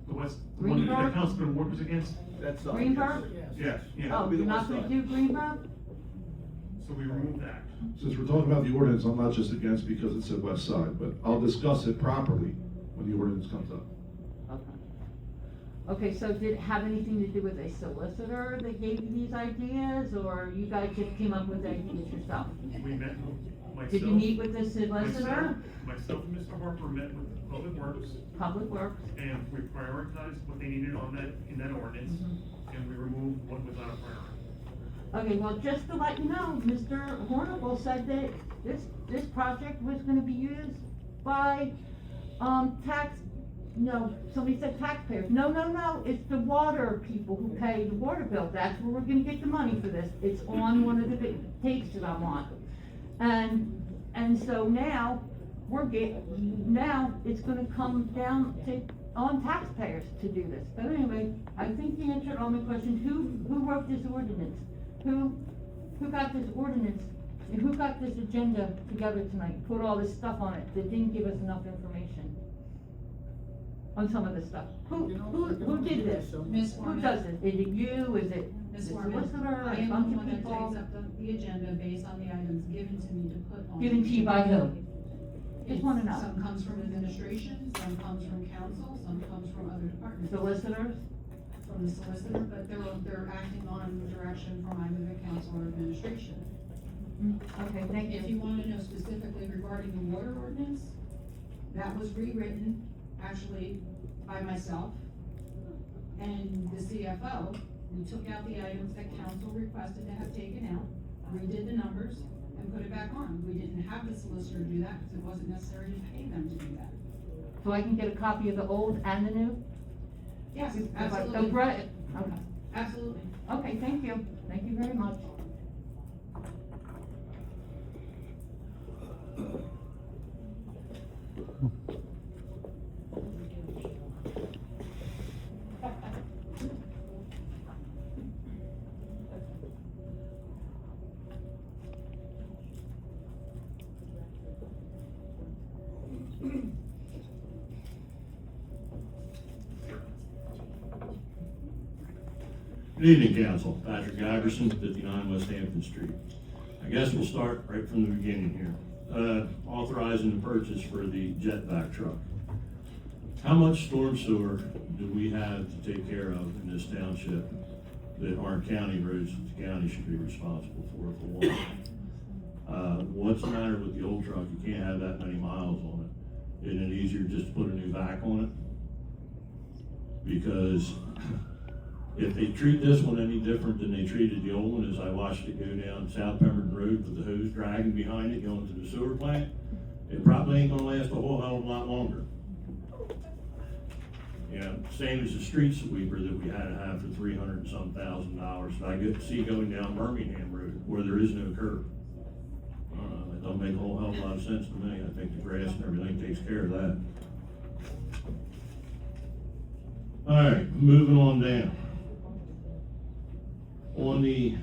[SPEAKER 1] The West, the one that
[SPEAKER 13] Greenberg?
[SPEAKER 1] Councilman Ward was against?
[SPEAKER 9] That's
[SPEAKER 13] Greenberg?
[SPEAKER 1] Yeah, yeah.
[SPEAKER 13] Oh, you're not gonna do Greenberg?
[SPEAKER 1] So we removed that.
[SPEAKER 4] Since we're talking about the ordinance, I'm not just against because it said west side, but I'll discuss it properly when the ordinance comes up.
[SPEAKER 13] Okay, so did it have anything to do with a solicitor that gave you these ideas, or you guys just came up with the ideas yourself?
[SPEAKER 1] We met, myself.
[SPEAKER 13] Did you meet with the solicitor?
[SPEAKER 1] Myself and Mr. Harper met with Public Works.
[SPEAKER 13] Public Works?
[SPEAKER 1] And we prioritized what they needed on that, in that ordinance, and we removed what was not a priority.
[SPEAKER 13] Okay, well, just to let you know, Mr. Hornible said that this project was gonna be used by, somebody said taxpayers. No, it's the water people who pay the water bill. That's where we're gonna get the money for this. It's on one of the big tapes that I'm on. And so now, now it's gonna come down on taxpayers to do this. But anyway, I think you answered all my questions. Who wrote this ordinance? Who got this ordinance, and who got this agenda together tonight, put all this stuff on it that didn't give us enough information on some of this stuff? Who did this?
[SPEAKER 3] Ms.
[SPEAKER 13] Who
[SPEAKER 3] Foreman.
[SPEAKER 13] does it? Is it you, is it the
[SPEAKER 3] Ms. Foreman,
[SPEAKER 13] solicitor,
[SPEAKER 3] I
[SPEAKER 13] a
[SPEAKER 3] am
[SPEAKER 13] bunch
[SPEAKER 3] the
[SPEAKER 13] of
[SPEAKER 3] one that
[SPEAKER 13] people?
[SPEAKER 3] takes up the agenda based on the items given to me to put on.
[SPEAKER 13] Given to you by who? Just wanna know.
[SPEAKER 3] Some comes from administration, some comes from council, some comes from other departments.
[SPEAKER 13] Solicitors?
[SPEAKER 3] From the solicitor, but they're acting on direction from either the council or administration.
[SPEAKER 13] Okay, thank you.
[SPEAKER 3] If you wanna know specifically regarding the water ordinance, that was rewritten actually by myself and the CFO. We took out the items that council requested to have taken out, redid the numbers, and put it back on. We didn't have the solicitor do that because it wasn't necessary to pay them to do that.
[SPEAKER 13] So I can get a copy of the old and the new?
[SPEAKER 3] Yes,
[SPEAKER 13] Oh,
[SPEAKER 3] absolutely.
[SPEAKER 13] great. Okay.
[SPEAKER 3] Absolutely.
[SPEAKER 13] Okay, thank you. Thank you very much.
[SPEAKER 20] Good evening, Council. Patrick Iverson, 59 West Hampton Street. I guess we'll start right from the beginning here. Authorizing the purchase for the jetback truck. How much storm sewer do we have to take care of in this township that aren't county roads that the county should be responsible for one? What's the matter with the old truck? You can't have that many miles on it. Isn't it easier just to put a new vac on it? Because if they treat this one any different than they treated the old one, as I watched it go down South Pemberton Road with the hose dragging behind it going to the sewer plant, it probably ain't gonna last a whole hell of a lot longer. You know, same as the street sweeper that we had to have for $300 and some thousand that I get to see going down Birmingham Road where there is no curb. It don't make a whole hell of a lot of sense to me. I think the grass and everything takes care of that. All right, moving on down. On the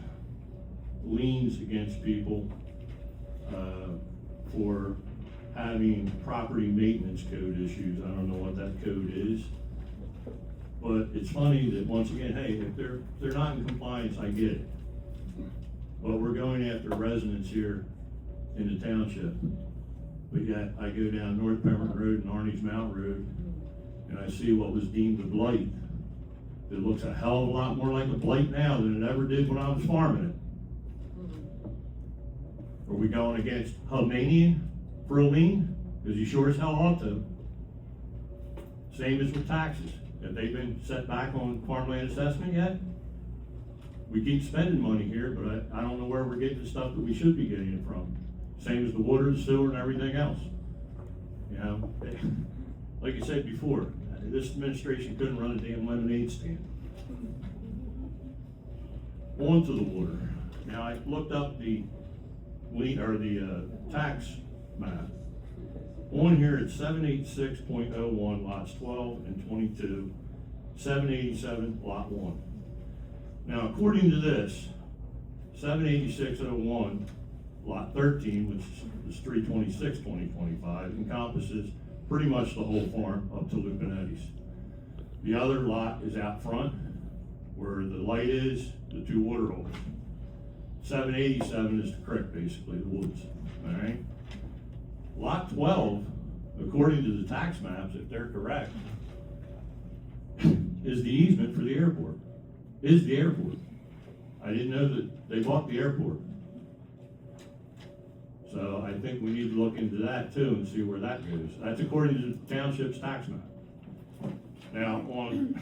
[SPEAKER 20] liens against people for having property maintenance code issues, I don't know what that code is. But it's funny that once again, hey, if they're not in compliance, I get it. But we're going after residents here in the township. I go down North Pemberton Road and Arnie's Mount Road, and I see what was deemed a blight. It looks a hell of a lot more like a blight now than it ever did when I was farming it. Are we going against Hovnanian for a lien? Because you sure as hell ought to. Same as with taxes. Have they been set back on farmland assessment yet? We keep spending money here, but I don't know where we're getting the stuff that we should be getting it from. Same as the water, the sewer, and everything else. You know, like you said before, this administration couldn't run a damn lemonade stand. On to the water. Now, I looked up the tax map. On here, it's 786.01 lots 12 and 22, 787 lot 1. Now, according to this, 786.01 lot 13, which is 326/2025, encompasses pretty much the whole farm up to Lupinetti's. The other lot is out front, where the light is, the two water holes. 787 is the creek, basically, the woods, all right? Lot 12, according to the tax maps, if they're correct, is the easement for the airport, is the airport. I didn't know that they bought the airport. So I think we need to look into that too and see where that goes. That's according to the township's tax map. Now, on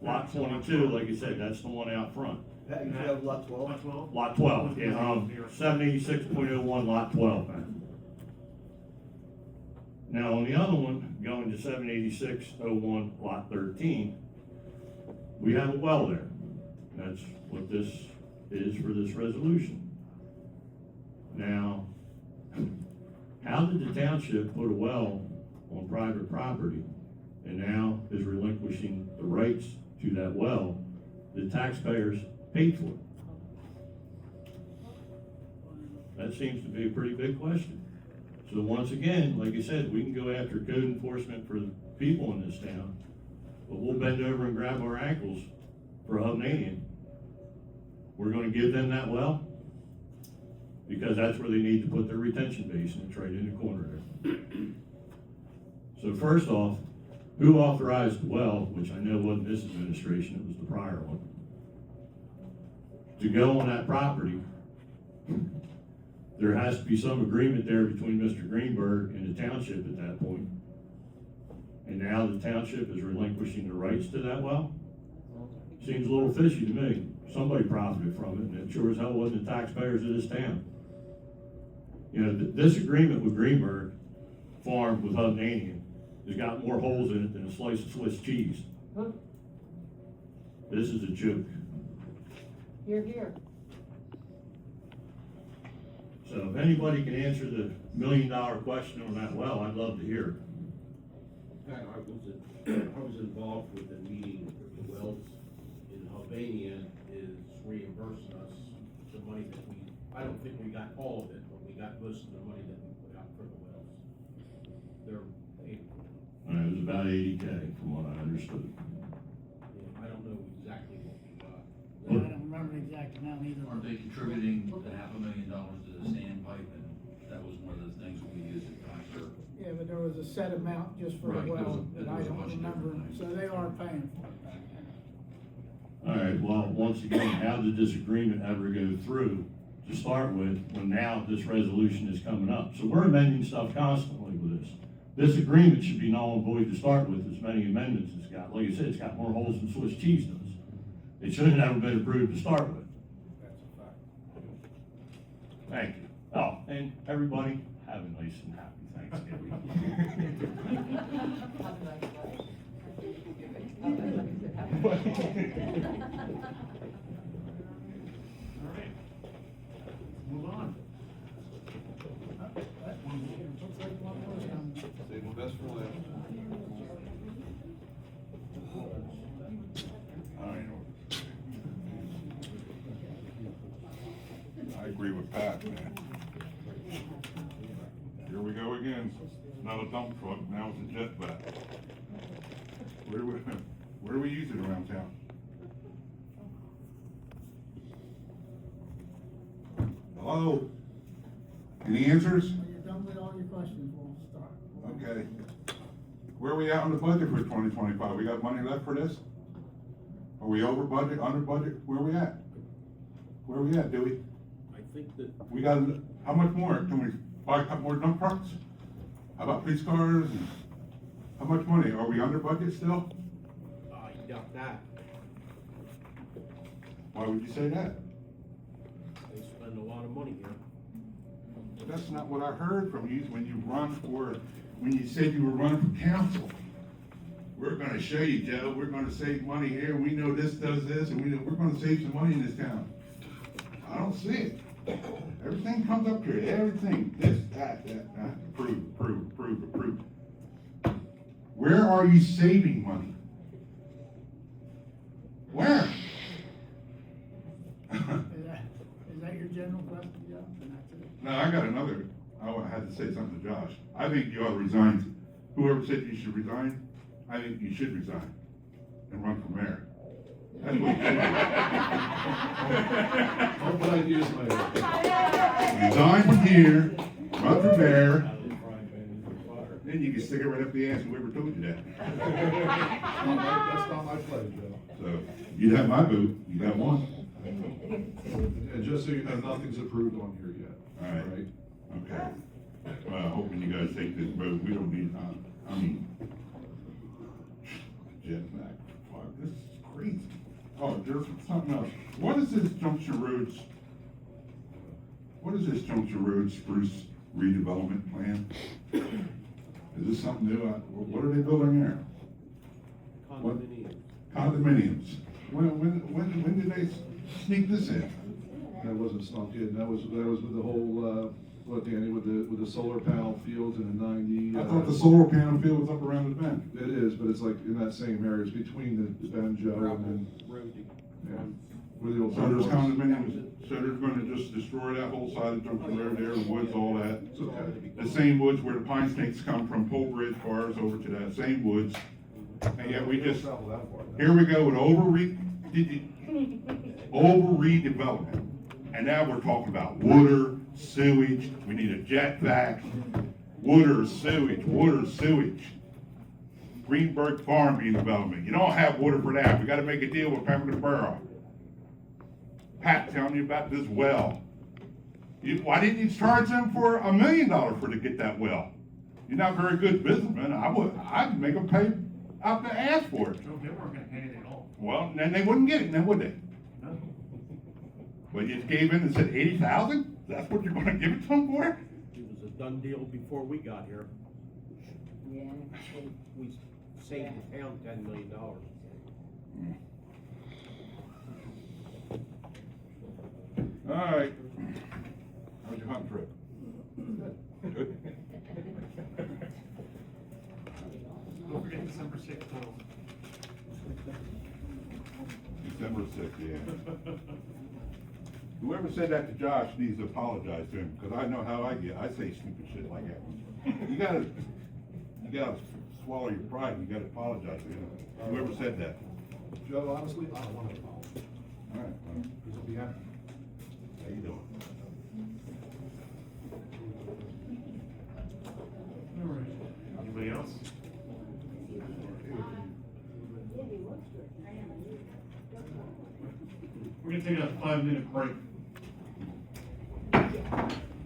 [SPEAKER 20] lot 22, like you said, that's the one out front.
[SPEAKER 5] Pat, you have lot 12?
[SPEAKER 1] Lot 12?
[SPEAKER 20] Lot 12, yeah, 786.01 lot 12, man. Now, on the other one, going to 786.01 lot 13, we have a well there. That's what this is for this resolution. Now, how did the township put a well on private property and now is relinquishing the rights to that well the taxpayers paid for? That seems to be a pretty big question. So once again, like I said, we can go after code enforcement for the people in this town, but we'll bend over and grab our ankles for a Hovnanian. We're gonna give them that well because that's where they need to put their retention basin. It's right in the corner there. So first off, who authorized the well, which I know wasn't this administration, it was the prior one, to go on that property? There has to be some agreement there between Mr. Greenberg and the township at that point. And now the township is relinquishing the rights to that well? Seems a little fishy to me. Somebody profited from it, and it sure as hell wasn't the taxpayers of this town. You know, this agreement with Greenberg Farm with Hovnanian has got more holes in it than a slice of Swiss cheese. This is a joke.
[SPEAKER 13] You're here.
[SPEAKER 20] So if anybody can answer the $1 million question on that well, I'd love to hear it.
[SPEAKER 6] Pat, I was involved with the meeting. The wells in Albania is reimbursing us the money that I don't think we got all of it, but we got most of the money that we put out for the wells. They're paid.
[SPEAKER 20] It was about 80K from what I understood.
[SPEAKER 6] Yeah, I don't know exactly what we got.
[SPEAKER 7] I don't remember the exact amount either.
[SPEAKER 9] Aren't they contributing the $500,000 to the standpipe, and that was one of the things we used at Township?
[SPEAKER 7] Yeah, but there was a set amount just for the
[SPEAKER 9] Right,
[SPEAKER 7] well
[SPEAKER 9] there
[SPEAKER 7] that I
[SPEAKER 9] was a
[SPEAKER 7] don't
[SPEAKER 9] bunch of
[SPEAKER 7] remember,
[SPEAKER 9] different things.
[SPEAKER 7] so they are paying for it.
[SPEAKER 20] All right, well, once again, how did this agreement ever go through to start with when now this resolution is coming up? So we're amending stuff constantly with this. This agreement should be null and void to start with, as many amendments it's got. Like I said, it's got more holes than Swiss cheese does. It should have never been approved to start with.
[SPEAKER 14] That's a fact.
[SPEAKER 20] Thank you. Oh, and everybody, have a nice and happy Thanksgiving.
[SPEAKER 1] All right. Move on.
[SPEAKER 4] Save my best for last.
[SPEAKER 21] I agree with Pat, man. Here we go again. Not a dump truck, now it's a jet vac. Where do we use it around town? Hello? Any answers?
[SPEAKER 7] When you're done with all your questions, we'll start.
[SPEAKER 21] Okay. Where are we at on the budget for 2025? We got money left for this? Are we over budget, under budget? Where are we at? Where are we at, Dewey?
[SPEAKER 6] I think that
[SPEAKER 21] We got, how much more? Can we buy a couple more dump trucks? How about police cars? And How much money? Are we under budget still?
[SPEAKER 6] I doubt that.
[SPEAKER 21] Why would you say that?
[SPEAKER 6] They spend a lot of money here.
[SPEAKER 21] But that's not what I heard from you when you said you were running for council. We're gonna show you, Joe, we're gonna save money here, we know this does this, and we're gonna save some money in this town. I don't see it. Everything comes up here, everything, this, that, approve. Where are you saving money? Where?
[SPEAKER 7] Is that your general question, Joe? And that's it?
[SPEAKER 21] No, I got another, I had to say something to Josh. I think you ought to resign. Whoever said you should resign, I think you should resign and run for mayor. That's what you should do.
[SPEAKER 4] Don't put ideas in my head.
[SPEAKER 21] Resign from here, run for mayor, then you can stick it right up the ass whoever told you that.
[SPEAKER 4] That's not my pledge, Joe.
[SPEAKER 21] So, you have my vote, you got one.
[SPEAKER 4] And just so you know, nothing's approved on here yet.
[SPEAKER 21] All right. Okay. Well, hoping you guys take this vote, we don't need, jetpack, fuck, this is crazy. Oh, there's something else. What is this Junction Roads spruce redevelopment plan? Is this something new? What are they building there?
[SPEAKER 6] Condominium.
[SPEAKER 21] Condominiums. When did they sneak this in?
[SPEAKER 4] That wasn't snuck in, that was with the whole, Danny, with the solar panel fields and the 90.
[SPEAKER 21] I thought the solar panel field was up around the bend.
[SPEAKER 4] It is, but it's like in that same area, it's between the bend, Joe, and then, yeah. Where the old.
[SPEAKER 21] So there's
[SPEAKER 4] was.
[SPEAKER 21] condominiums, so they're gonna just destroy that whole side of Junction Road there, the woods, all that.
[SPEAKER 4] It's okay.
[SPEAKER 21] The same woods where the pine snakes come from Pole Bridge cars over to that same woods. And yet we just, here we go with over redevelopment. And now we're talking about water, sewage, we need a jet vac, water, sewage. Greenberg Farm redevelopment, you don't have water for that, we gotta make a deal with Pemberton Borough. Pat telling you about this well. Why didn't you charge them for $1 million to get that well? You're not very good businessman, I'd make them pay out the ass for it.
[SPEAKER 1] No, they weren't gonna pay it at all.
[SPEAKER 21] Well, then they wouldn't get it, then would they?
[SPEAKER 1] No.
[SPEAKER 21] But you gave in and said 80,000? That's what you're gonna give it to them for?
[SPEAKER 6] It was a done deal before we got here.
[SPEAKER 17] Yeah.
[SPEAKER 6] We saved the town $10 million.
[SPEAKER 21] All right. How's your hunting trip? Good.
[SPEAKER 1] Don't forget December 6th, though.
[SPEAKER 21] December 6th, yeah. Whoever said that to Josh needs to apologize to him, because I know how I get. I say stupid shit like that. You gotta swallow your pride, and you gotta apologize to him. Whoever said that.
[SPEAKER 4] Joe, honestly, I don't want to apologize.
[SPEAKER 21] All right, well,
[SPEAKER 4] Because it'll be happy.
[SPEAKER 21] how you doing?
[SPEAKER 1] All right. Anybody else? We're gonna take a 5-minute break